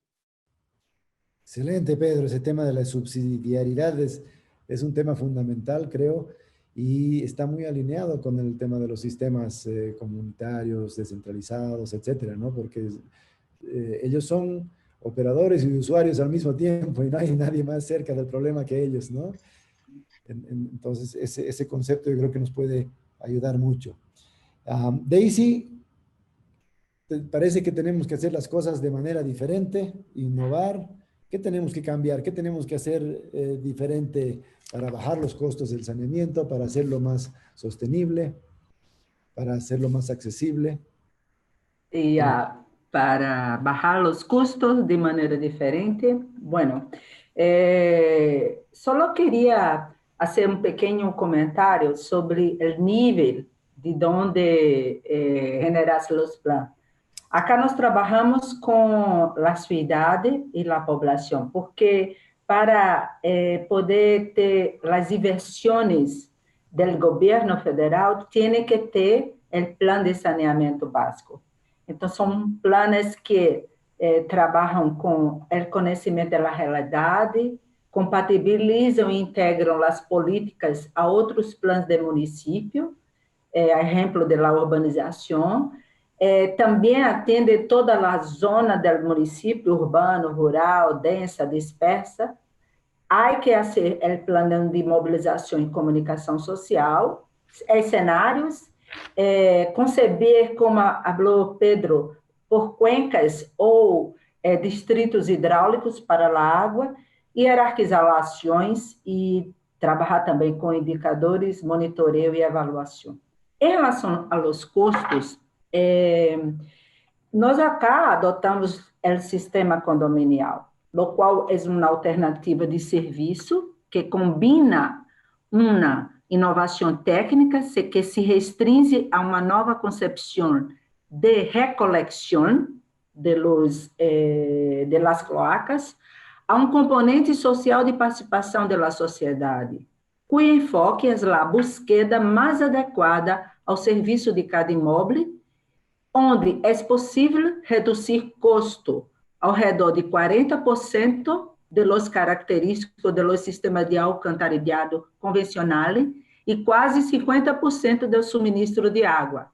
B: Excelente, Pedro. Ese tema de la subsidiariedad es un tema fundamental, creo, y está muy alineado con el tema de los sistemas comunitarios, descentralizados, etcétera, ¿no? Porque ellos son operadores y usuarios al mismo tiempo y no hay nadie más cerca del problema que ellos, ¿no? Entonces, ese concepto yo creo que nos puede ayudar mucho. Daisy, ¿te parece que tenemos que hacer las cosas de manera diferente, innovar? ¿Qué tenemos que cambiar? ¿Qué tenemos que hacer diferente para bajar los costos del saneamiento, para hacerlo más sostenible, para hacerlo más accesible?
C: Y para bajar los costos de manera diferente, bueno, solo quería hacer un pequeño comentario sobre el nivel de donde generarse los planos. Acá nós trabalhamos com a cidade e a população, porque para poder ter as inversões do governo federal, tem que ter o plano de saneamento básico. Então, são planos que trabalham com o conhecimento da realidade, compatibilizam e integram as políticas a outros planos do município, exemplo da urbanização. Também atende toda a zona do município, urbano, rural, densa, dispersa. Há que fazer o plano de mobilização e comunicação social, cenários, conceber, como falou Pedro, por cuencas ou distritos hidráulicos para a água, hierarquizar ações e trabalhar também com indicadores, monitoreio e avaliação. Em relação aos custos, nós acá adotamos o sistema condominial, o qual é uma alternativa de serviço que combina uma inovação técnica que se restringe a uma nova concepção de recolecção de las cloacas, a um componente social de participação da sociedade, cujo enfoque é a busca mais adequada ao serviço de cada imóvel, onde é possível reduzir custo ao redor de 40% de los característicos do sistema de alcantarillado convencional e quase 50% do suministro de água,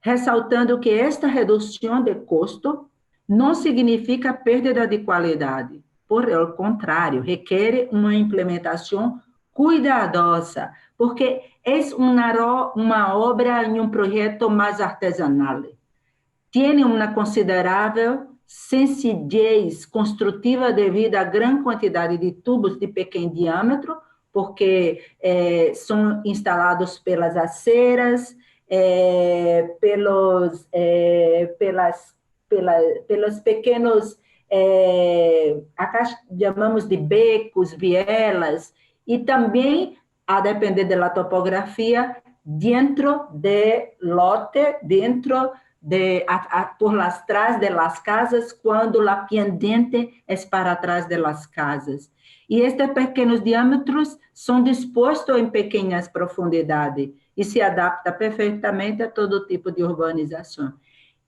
C: ressaltando que esta redução de custo não significa perda de qualidade, por el contrário, requer uma implementação cuidadosa, porque é uma obra em um projeto mais artesanal. Tem uma considerável sencillez construtiva devido à grande quantidade de tubos de pequeno diâmetro, porque são instalados pelas aceras, pelos pequenos, acá chamamos de becos, vielas, e também, a depender da topografia, dentro de lote, dentro por las trás de las casas, quando a pendiente é para trás de las casas. E estes pequenos diâmetros são dispostos em pequenas profundidades e se adapta perfeitamente a todo tipo de urbanização.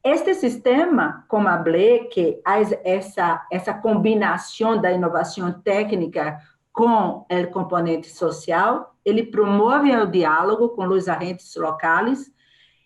C: Este sistema, como falei, que há essa combinação da inovação técnica com o componente social, ele promove o diálogo com os agentes locais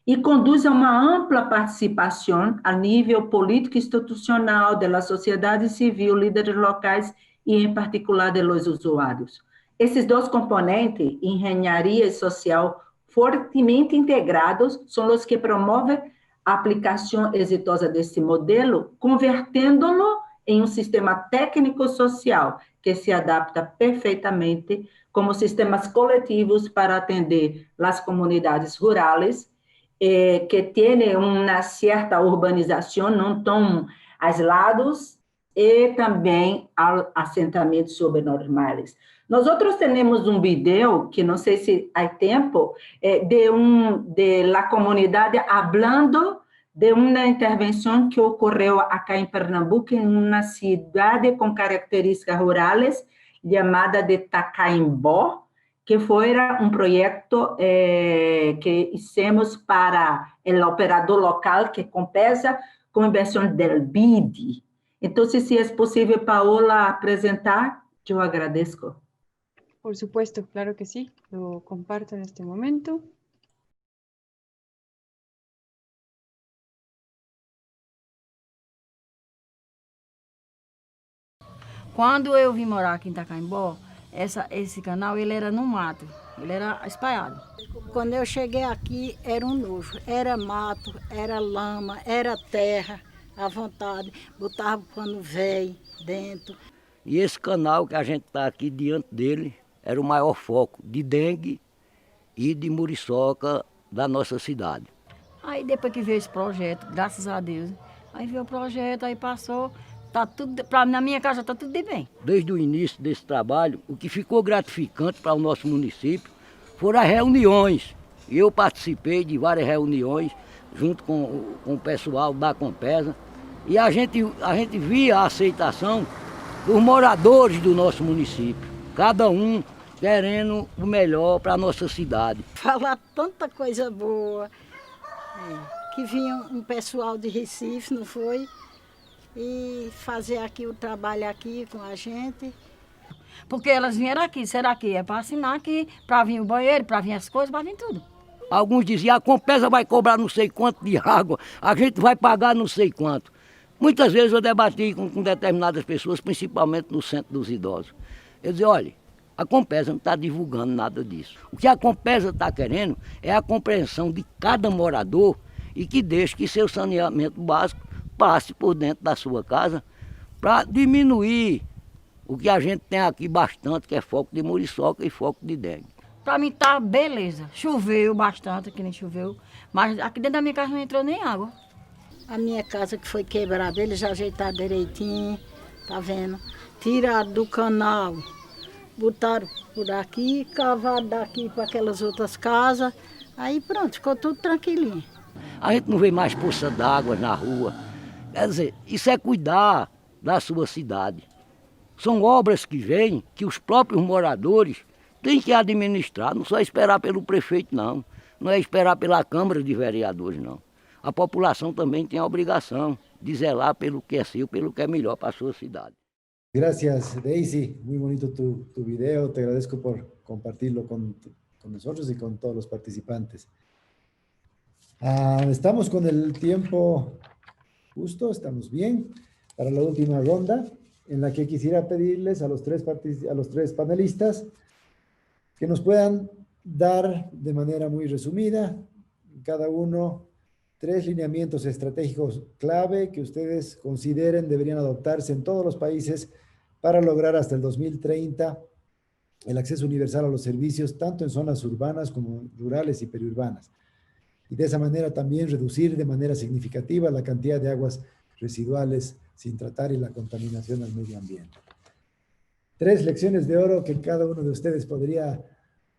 C: e conduz a uma ampla participação a nível político e institucional da sociedade civil, líderes locais e, em particular, dos usuários. Esses dois componentes, engenharia e social, fortemente integrados, são os que promovem a aplicação exitosa desse modelo, convertendo-lo em um sistema técnico-social que se adapta perfeitamente como sistemas coletivos para atender as comunidades rurais, que têm uma certa urbanização, não tão aislados, e também assentamentos subnormais. Nós outros temos um vídeo, que não sei se há tempo, de la comunidade falando de uma intervenção que ocorreu acá em Pernambuco, em uma cidade com características rurais, chamada de Tacaimbó, que foi um projeto que fizemos para o operador local, que compensa com inversão del BID. Entonces, si es posible, Paola, presentar, yo agradezco.
A: Por supuesto, claro que sí. Lo comparto en este momento.
F: Quando eu vim morar aqui em Itacaimbó, esse canal ele era no mato, ele era espalhado. Quando eu cheguei aqui era um nojo, era mato, era lama, era terra, à vontade, botava pano velho dentro.
G: E esse canal que a gente está aqui diante dele era o maior foco de dengue e de muriçoca da nossa cidade.
F: Aí depois que veio esse projeto, graças a Deus, aí veio o projeto, aí passou, tá tudo, na minha casa está tudo de bem.
G: Desde o início desse trabalho, o que ficou gratificante para o nosso município foram as reuniões. Eu participei de várias reuniões junto com o pessoal da Compesa e a gente via a aceitação dos moradores do nosso município, cada um querendo o melhor para a nossa cidade.
F: Falar tanta coisa boa, que vinha um pessoal de Recife, não foi? E fazer aqui o trabalho aqui com a gente. Porque elas vieram aqui, será que é para assinar aqui, para vir o banheiro, para vir as coisas, para vir tudo.
G: Alguns diziam, a Compesa vai cobrar não sei quanto de água, a gente vai pagar não sei quanto. Muitas vezes eu debati com determinadas pessoas, principalmente no centro dos idosos. Eu dizia, olha, a Compesa não está divulgando nada disso. O que a Compesa está querendo é a compreensão de cada morador e que deixe que seu saneamento básico passe por dentro da sua casa para diminuir o que a gente tem aqui bastante, que é foco de muriçoca e foco de dengue.
F: Para mim tá beleza. Choveu bastante, aqui nem choveu, mas aqui dentro da minha casa não entrou nem água. A minha casa que foi quebrada, eles já ajeitaram direitinho, tá vendo? Tiraram do canal, botaram por aqui, cavaram daqui para aquelas outras casas, aí pronto, ficou tudo tranquilinho.
G: A gente não vê mais poça d'água na rua. Quer dizer, isso é cuidar da sua cidade. São obras que vêm, que os próprios moradores têm que administrar, não só esperar pelo prefeito, não. Não é esperar pela Câmara de Vereadores, não. A população também tem a obrigação de zelar pelo que é seu, pelo que é melhor para a sua cidade.
B: Gracias, Daisy. Muy bonito tu video. Te agradezco por compartirlo con nosotros y con todos los participantes. Estamos con el tiempo justo, estamos bien para la última ronda, en la que quisiera pedirles a los tres panelistas que nos puedan dar de manera muy resumida, cada uno, 3 lineamientos estratégicos clave que ustedes consideren deberían adoptarse en todos los países para lograr hasta el 2030 el acceso universal a los servicios, tanto en zonas urbanas como rurales y periurbanas. Y de esa manera también reducir de manera significativa la cantidad de aguas residuales sin tratar y la contaminación al medio ambiente. 3 lecciones de oro que cada uno de ustedes podría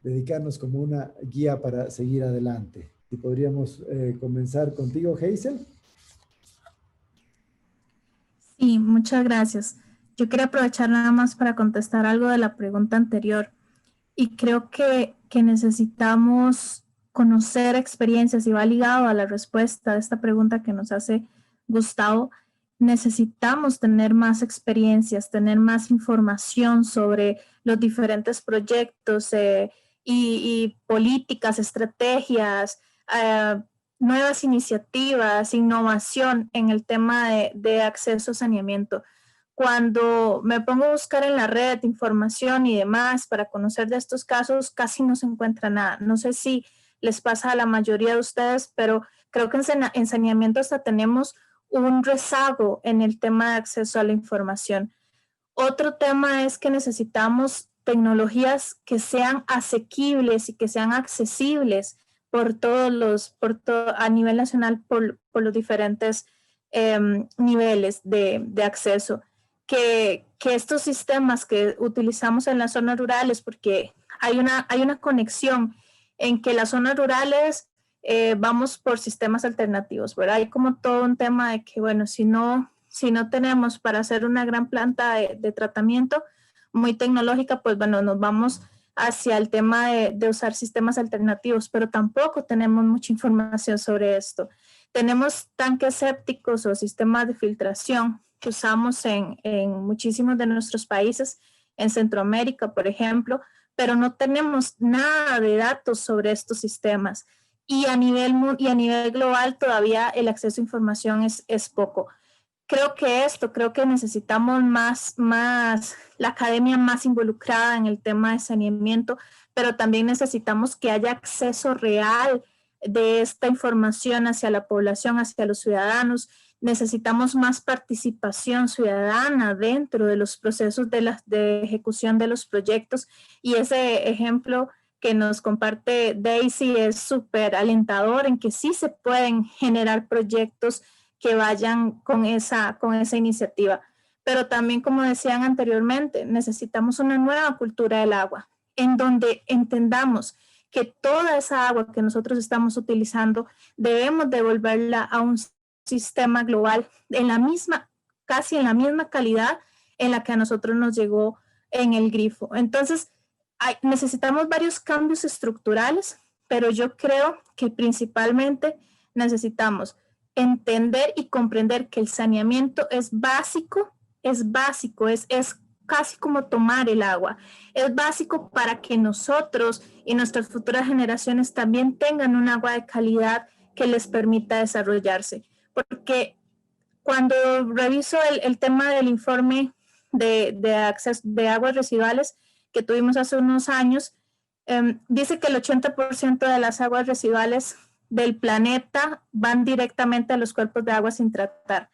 B: dedicarnos como una guía para seguir adelante. Y podríamos comenzar contigo, Hazel.
E: Sí, muchas gracias. Yo quería aprovechar nada más para contestar algo de la pregunta anterior. Y creo que necesitamos conocer experiencias, y va ligado a la respuesta de esta pregunta que nos hace Gustavo. Necesitamos tener más experiencias, tener más información sobre los diferentes proyectos y políticas, estrategias, nuevas iniciativas, innovación en el tema de acceso a saneamiento. Cuando me pongo a buscar en la red información y demás para conocer de estos casos, casi no se encuentra nada. No sé si les pasa a la mayoría de ustedes, pero creo que en saneamiento hasta tenemos un rezago en el tema de acceso a la información. Otro tema es que necesitamos tecnologías que sean asequibles y que sean accesibles a nivel nacional por los diferentes niveles de acceso. Que estos sistemas que utilizamos en las zonas rurales, porque hay una conexión en que las zonas rurales vamos por sistemas alternativos, ¿verdad? Hay como todo un tema de que, bueno, si no tenemos para hacer una gran planta de tratamiento muy tecnológica, pues bueno, nos vamos hacia el tema de usar sistemas alternativos, pero tampoco tenemos mucha información sobre esto. Tenemos tanques sépticos o sistemas de filtración usamos en muchísimos de nuestros países, en Centroamérica, por ejemplo, pero no tenemos nada de datos sobre estos sistemas. Y a nivel global todavía el acceso a información es poco. Creo que necesitamos más la academia más involucrada en el tema de saneamiento, pero también necesitamos que haya acceso real de esta información hacia la población, hacia los ciudadanos. Necesitamos más participación ciudadana dentro de los procesos de ejecución de los proyectos, y ese ejemplo que nos comparte Daisy es súper alentador en que sí se pueden generar proyectos que vayan con esa iniciativa. Pero también, como decían anteriormente, necesitamos una nueva cultura del agua, en donde entendamos que toda esa agua que nosotros estamos utilizando debemos devolverla a un sistema global casi en la misma calidad en la que a nosotros nos llegó en el grifo. Entonces, necesitamos varios cambios estructurales, pero yo creo que principalmente necesitamos entender y comprender que el saneamiento es básico, es casi como tomar el agua. Es básico para que nosotros y nuestras futuras generaciones también tengan un agua de calidad que les permita desarrollarse. Porque cuando reviso el tema del informe de acceso de aguas residuales que tuvimos hace unos años, dice que el 80% de las aguas residuales del planeta van directamente a los cuerpos de agua sin tratar.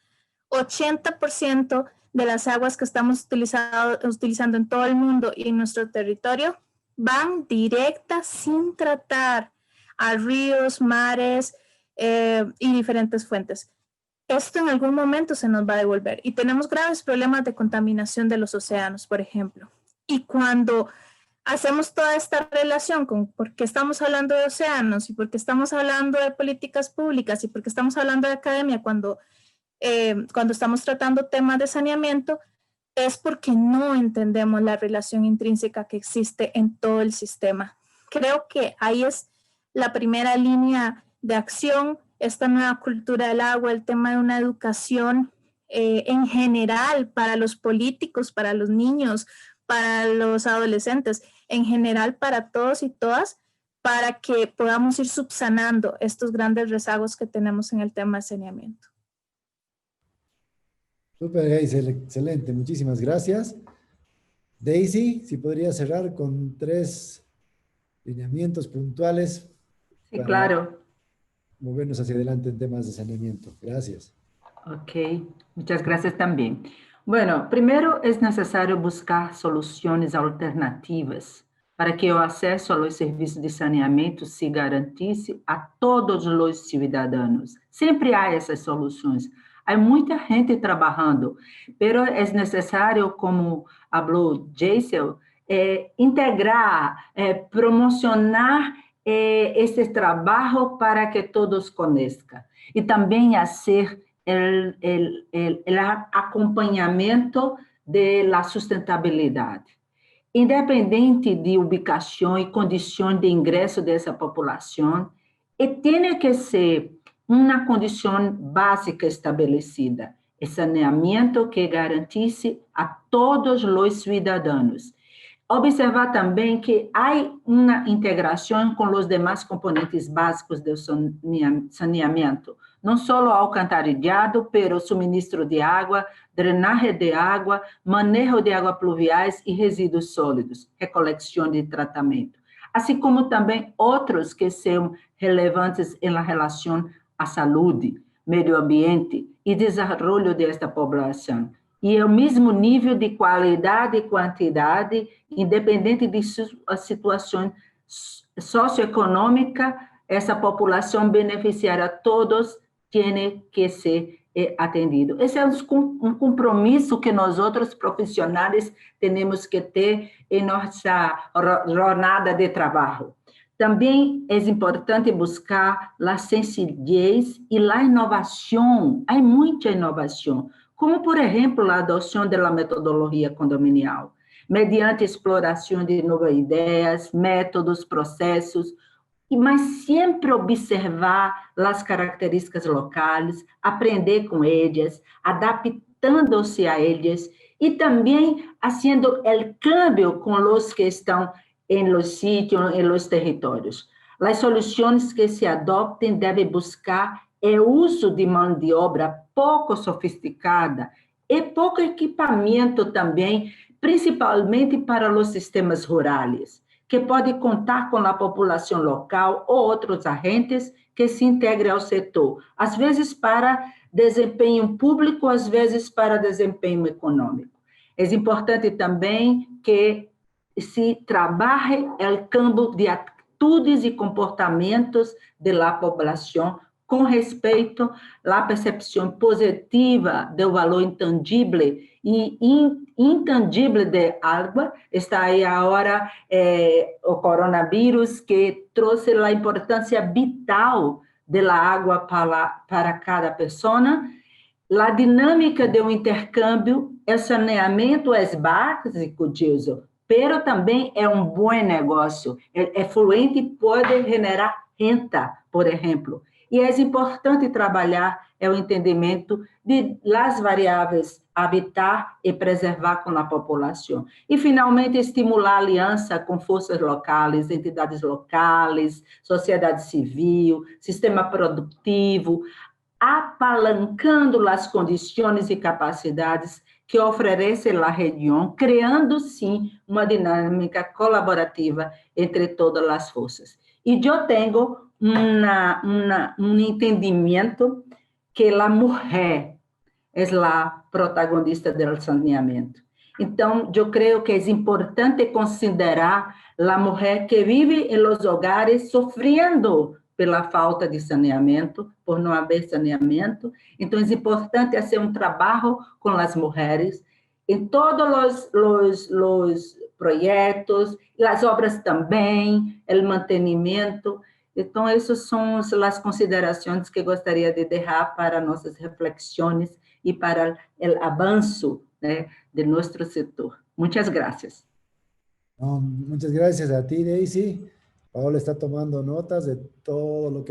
E: 80% de las aguas que estamos utilizando en todo el mundo y en nuestro territorio van directas sin tratar a ríos, mares y diferentes fuentes. Esto en algún momento se nos va a devolver y tenemos graves problemas de contaminación de los océanos, por ejemplo. Y cuando hacemos toda esta relación con por qué estamos hablando de océanos y por qué estamos hablando de políticas públicas y por qué estamos hablando de academia cuando estamos tratando temas de saneamiento, es porque no entendemos la relación intrínseca que existe en todo el sistema. Creo que ahí es la primera línea de acción, esta nueva cultura del agua, el tema de una educación en general para los políticos, para los niños, para los adolescentes, en general para todos y todas, para que podamos ir subsanando estos grandes rezagos que tenemos en el tema de saneamiento.
B: Súper, excelente, muchísimas gracias. Daisy, si podría cerrar con 3 lineamientos puntuales.
C: Sí, claro.
B: Movernos hacia adelante en temas de saneamiento. Gracias.
C: Ok, muchas gracias también. Bueno, primero es necesario buscar soluciones alternativas para que el acceso a los servicios de saneamiento se garantice a todos los ciudadanos. Siempre hay esas soluciones. Hay mucha gente trabajando, pero es necesario, como habló Jaisel, integrar, promocionar esse trabalho para que todos conheçam. E também fazer o acompanhamento da sustentabilidade. Independente de ubicação e condições de ingresso dessa população, e tem que ser uma condição básica estabelecida, o saneamento que garantisse a todos os cidadãos. Observar também que há uma integração com os demais componentes básicos do saneamento, não só o alcantarillado, pero suministro de água, drenagem de água, manejo de águas pluviais e resíduos sólidos, recolecção de tratamento, assim como também outros que são relevantes em relação à saúde, meio ambiente e desenvolvimento desta população. E o mesmo nível de qualidade e quantidade, independente de sua situação socioeconômica, essa população beneficiará a todos, tem que ser atendido. Esse é um compromisso que nós outros profissionais temos que ter em nossa jornada de trabalho. Também é importante buscar a sencillez e a inovação. Há muita inovação, como, por exemplo, a adoção da metodologia condominial, mediante exploração de novas ideias, métodos, processos, mas sempre observar as características locais, aprender com elas, adaptándose a ellas y también haciendo el cambio con los que están en los sitios, en los territorios. Las soluciones que se adopten deben buscar el uso de mão de obra pouco sofisticada e pouco equipamento também, principalmente para os sistemas rurais, que pode contar com a população local ou outros agentes que se integrem ao setor, às vezes para desempenho público, às vezes para desempenho econômico. É importante também que se trabalhe o cambio de atitudes e comportamentos da população com respeito à percepção positiva do valor intangível e intangível de água. Está aí agora o coronavírus, que trouxe a importância vital da água para cada pessoa. A dinâmica do intercâmbio, o saneamento é básico, Gilson, pero também é um bom negócio. É fluente e pode generar renda, por exemplo. E é importante trabalhar o entendimento de las variáveis habitar e preservar com a população. E, finalmente, estimular a aliança com forças locais, entidades locais, sociedade civil, sistema produtivo, apalancando as condições e capacidades que oferece a região, criando, sim, uma dinâmica colaborativa entre todas as forças. E eu tenho entendimento que a mulher é a protagonista do saneamento. Então, eu creio que é importante considerar a mulher que vive em los hogares sofrendo pela falta de saneamento, por não haver saneamento. Então, é importante fazer um trabalho com as mulheres em todos os projetos, as obras também, o mantenimento. Então, essas são as considerações que gostaria de deixar para nossas reflexões e para o avanço, né, de nosso setor. Muitas graças.
B: Muchas gracias a ti, Daisy. Paola está tomando notas de todo lo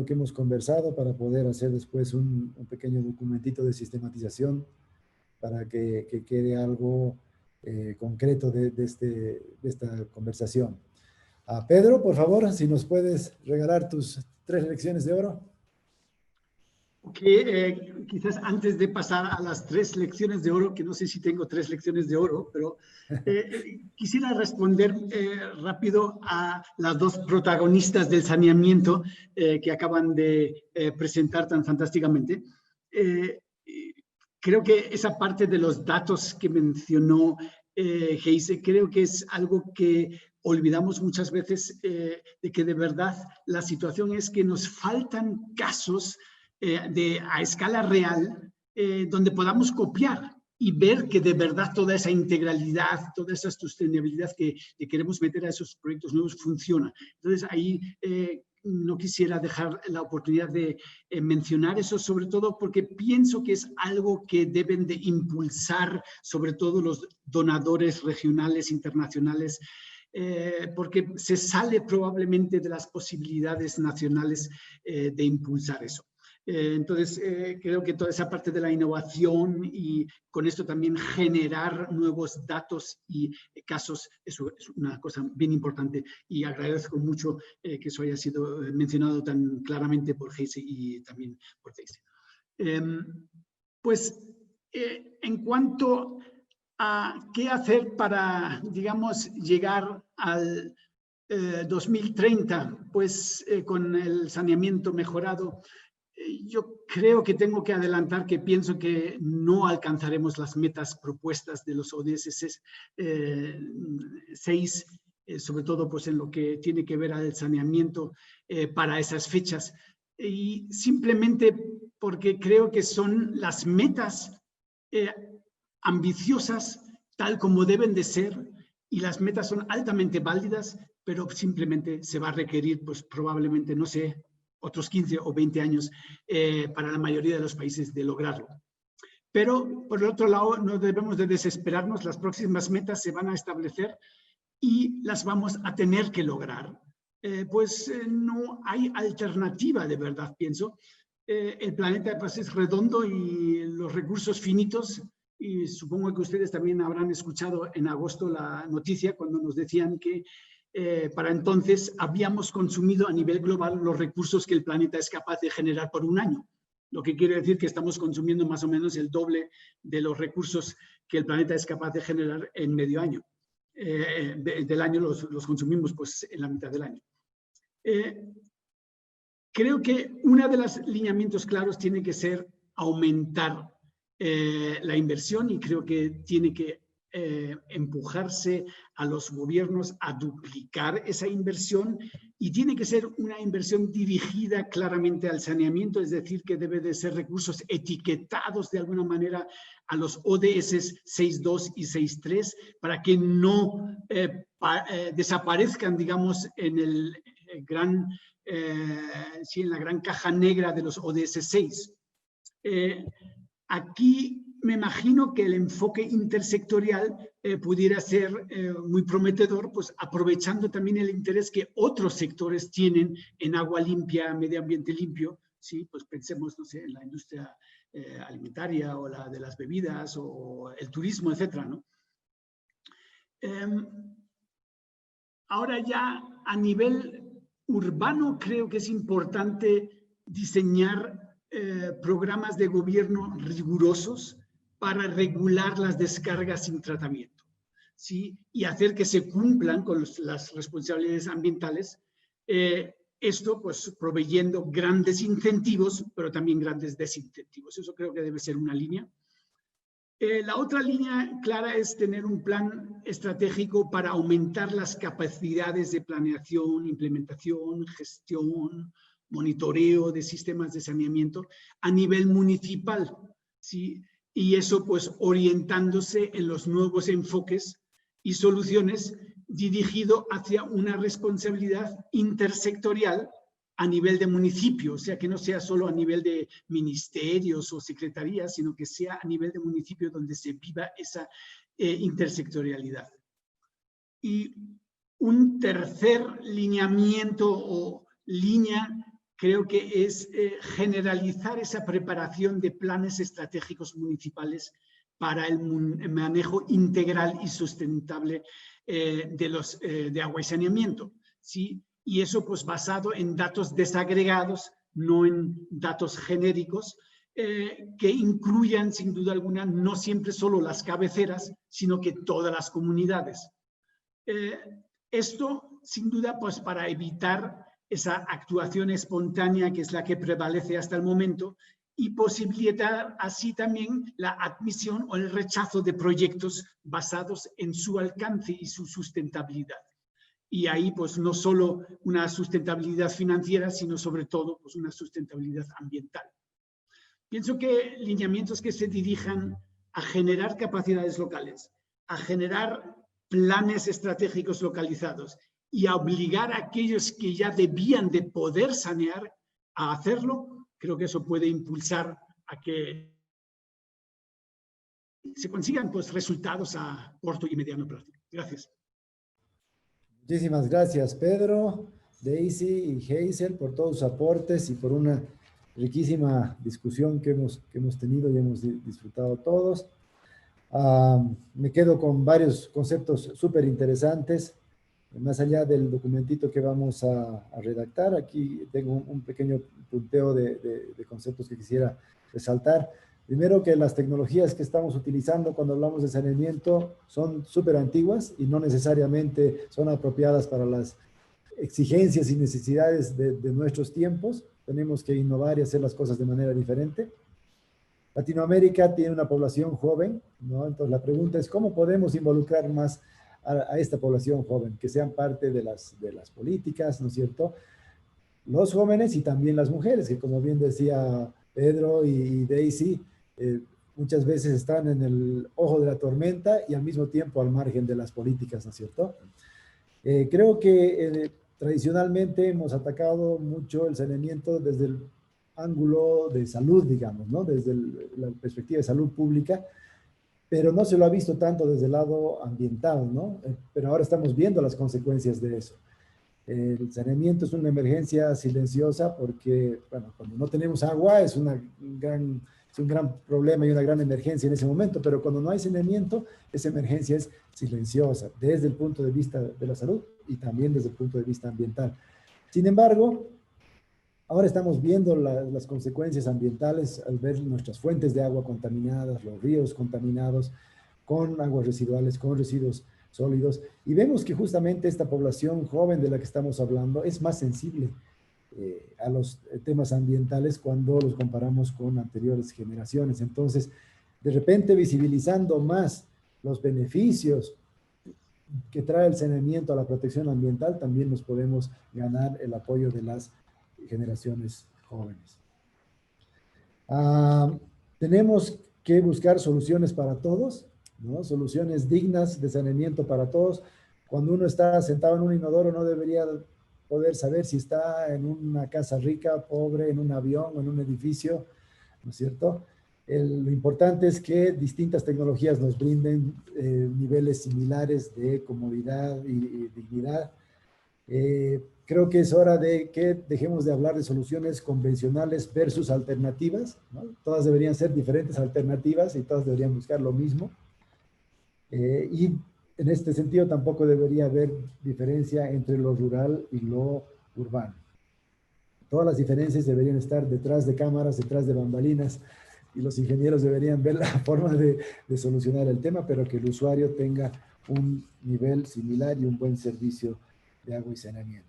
B: que hemos conversado para poder hacer después un pequeño documentito de sistematización para que quede algo concreto de esta conversación. Pedro, por favor, si nos puedes regalar tus 3 lecciones de oro.
D: Ok, quizás antes de pasar a las 3 lecciones de oro, que no sé si tengo 3 lecciones de oro, pero quisiera responder rápido a las 2 protagonistas del saneamiento que acaban de presentar tan fantásticamente. Creo que esa parte de los datos que mencionó Geise, creo que es algo que olvidamos muchas veces, de que de verdad la situación es que nos faltan casos a escala real, donde podamos copiar y ver que de verdad toda esa integralidad, toda esa sostenibilidad que queremos meter a esos proyectos nuevos funciona. Entonces ahí no quisiera dejar la oportunidad de mencionar eso, sobre todo porque pienso que es algo que deben de impulsar sobre todo los donadores regionales, internacionales, porque se sale probablemente de las posibilidades nacionales de impulsar eso. Entonces, creo que toda esa parte de la innovación y con esto también generar nuevos datos y casos, eso es una cosa bien importante y agradezco mucho que eso haya sido mencionado tan claramente por Geise y también por Daisy. En cuanto a qué hacer para, digamos, llegar al 2030, pues con el saneamiento mejorado, yo creo que tengo que adelantar que pienso que no alcanzaremos las metas propuestas de los ODS 6, sobre todo pues en lo que tiene que ver al saneamiento para esas fechas. Y simplemente porque creo que son las metas ambiciosas tal como deben de ser y las metas son altamente válidas, pero simplemente se va a requerir pues probablemente, no sé, otros 15 o 20 años para la mayoría de los países de lograrlo. Pero, por el otro lado, no debemos de desesperarnos. Las próximas metas se van a establecer y las vamos a tener que lograr. No hay alternativa, de verdad, pienso. el planeta pues, es redondo y los recursos finitos, y supongo que ustedes también habrán escuchado en agosto la noticia cuando nos decían que para entonces habíamos consumido a nivel global los recursos que el planeta es capaz de generar por un año, lo que quiere decir que estamos consumiendo más o menos el doble de los recursos que el planeta es capaz de generar en medio año. Del año los consumimos pues en la mitad del año. Creo que uno de los lineamientos claros tiene que ser aumentar la inversión, y creo que tiene que empujarse a los gobiernos a duplicar esa inversión, y tiene que ser una inversión dirigida claramente al saneamiento, es decir, que debe de ser recursos etiquetados de alguna manera a los ODS 6.2 y 6.3 para que no desaparezcan, digamos, en el gran, en la gran caja negra de los ODS 6. Aquí me imagino que el enfoque intersectorial pudiera ser muy prometedor, pues aprovechando también el interés que otros sectores tienen en agua limpia, medio ambiente limpio, ¿sí? Pues pensemos, no sé, en la industria alimentaria o la de las bebidas o el turismo, etcétera, ¿no? Ahora ya a nivel urbano creo que es importante diseñar programas de gobierno rigurosos para regular las descargas sin tratamiento, ¿sí? Y hacer que se cumplan con las responsabilidades ambientales, esto pues proveyendo grandes incentivos, pero también grandes desincentivos. Eso creo que debe ser una línea. La otra línea clara es tener un plan estratégico para aumentar las capacidades de planeación, implementación, gestión, monitoreo de sistemas de saneamiento a nivel municipal, ¿sí? Y eso pues orientándose en los nuevos enfoques y soluciones dirigido hacia una responsabilidad intersectorial a nivel de municipio, o sea, que no sea solo a nivel de ministerios o secretarías, sino que sea a nivel de municipio donde se viva esa intersectorialidad. Y un tercer lineamiento o línea creo que es generalizar esa preparación de planes estratégicos municipales para el manejo integral y sustentable de agua y saneamiento, ¿sí? Y eso pues basado en datos desagregados, no en datos genéricos, que incluyan sin duda alguna no siempre solo las cabeceras, sino que todas las comunidades. Esto sin duda pues para evitar esa actuación espontánea que es la que prevalece hasta el momento y posibilitar así también la admisión o el rechazo de proyectos basados en su alcance y su sustentabilidad. Y ahí pues no solo una sustentabilidad financiera, sino sobre todo pues una sustentabilidad ambiental. Pienso que lineamientos que se dirijan a generar capacidades locales, a generar planes estratégicos localizados y a obligar a aquellos que ya debían de poder sanear a hacerlo, creo que eso puede impulsar a que se consigan pues resultados a corto y mediano plazo. Gracias.
B: Muchísimas gracias, Pedro, Daisy y Hazel, por todos sus aportes y por una riquísima discusión que hemos tenido y hemos disfrutado todos. Me quedo con varios conceptos súper interesantes, más allá del documentito que vamos a redactar. Aquí tengo un pequeño punteo de conceptos que quisiera resaltar. Primero, que las tecnologías que estamos utilizando cuando hablamos de saneamiento son súper antiguas y no necesariamente son apropiadas para las exigencias y necesidades de nuestros tiempos. Tenemos que innovar y hacer las cosas de manera diferente. Latinoamérica tiene una población joven, ¿no? Entonces la pregunta es, ¿cómo podemos involucrar más a esta población joven? Que sean parte de las políticas, ¿no es cierto? Los jóvenes y también las mujeres, que como bien decía Pedro y Daisy, muchas veces están en el ojo de la tormenta y al mismo tiempo al margen de las políticas, ¿no es cierto? Creo que tradicionalmente hemos atacado mucho el saneamiento desde el ángulo de salud, digamos, ¿no? Desde la perspectiva de salud pública, pero no se lo ha visto tanto desde el lado ambiental, ¿no? Pero ahora estamos viendo las consecuencias de eso. El saneamiento es una emergencia silenciosa porque, bueno, cuando no tenemos agua es un gran problema y una gran emergencia en ese momento, pero cuando no hay saneamiento, esa emergencia es silenciosa desde el punto de vista de la salud y también desde el punto de vista ambiental. Sin embargo, ahora estamos viendo las consecuencias ambientales al ver nuestras fuentes de agua contaminadas, los ríos contaminados, con aguas residuales, con residuos sólidos, y vemos que justamente esta población joven de la que estamos hablando es más sensible a los temas ambientales cuando los comparamos con anteriores generaciones. Entonces, de repente visibilizando más los beneficios que trae el saneamiento a la protección ambiental, también nos podemos ganar el apoyo de las generaciones jóvenes. Tenemos que buscar soluciones para todos, ¿no? Soluciones dignas de saneamiento para todos. Cuando uno está sentado en un inodoro no debería poder saber si está en una casa rica, pobre, en un avión o en un edificio, ¿no es cierto? Lo importante es que distintas tecnologías nos brinden niveles similares de comodidad y dignidad. Creo que es hora de que dejemos de hablar de soluciones convencionales versus alternativas, ¿no? Todas deberían ser diferentes alternativas y todas deberían buscar lo mismo. Y en este sentido tampoco debería haber diferencia entre lo rural y lo urbano. Todas las diferencias deberían estar detrás de cámaras, detrás de bambalinas, y los ingenieros deberían ver la forma de solucionar el tema, pero que el usuario tenga un nivel similar y un buen servicio de agua y saneamiento.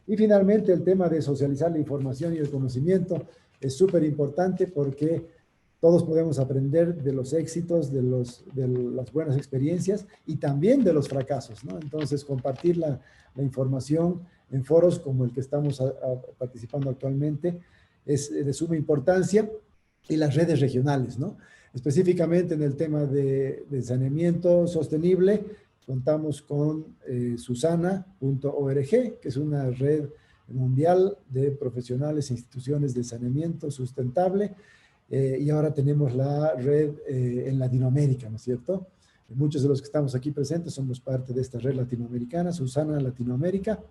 B: Y finalmente el tema de socializar la información y el conocimiento es súper importante porque todos podemos aprender de los éxitos, de las buenas experiencias y también de los fracasos, ¿no? Entonces, compartir la información en foros como el que estamos participando actualmente es de suma importancia, y las redes regionales, ¿no? Específicamente en el tema de saneamiento sostenible, contamos con susana.org, que es una red mundial de profesionales e instituciones de saneamiento sustentable, y ahora tenemos la red en Latinoamérica, ¿no es cierto? Muchos de los que estamos aquí presentes somos parte de esta red latinoamericana, Susana Latinoamérica,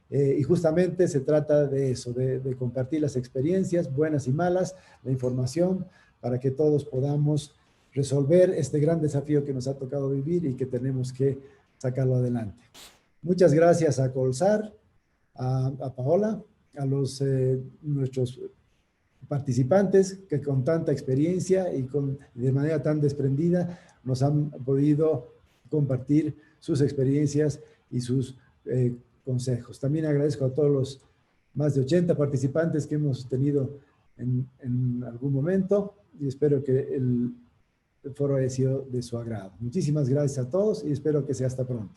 B: y justamente se trata de eso, de compartir las experiencias, buenas y malas, la información, para que todos podamos resolver este gran desafío que nos ha tocado vivir y que tenemos que sacarlo adelante. Muchas gracias a Colsar, a Paola, a nuestros participantes que con tanta experiencia y de manera tan desprendida nos han podido compartir sus experiencias y sus consejos. También agradezco a todos los más de 80 participantes que hemos tenido en algún momento y espero que el foro haya sido de su agrado. Muchísimas gracias a todos y espero que sea hasta pronto.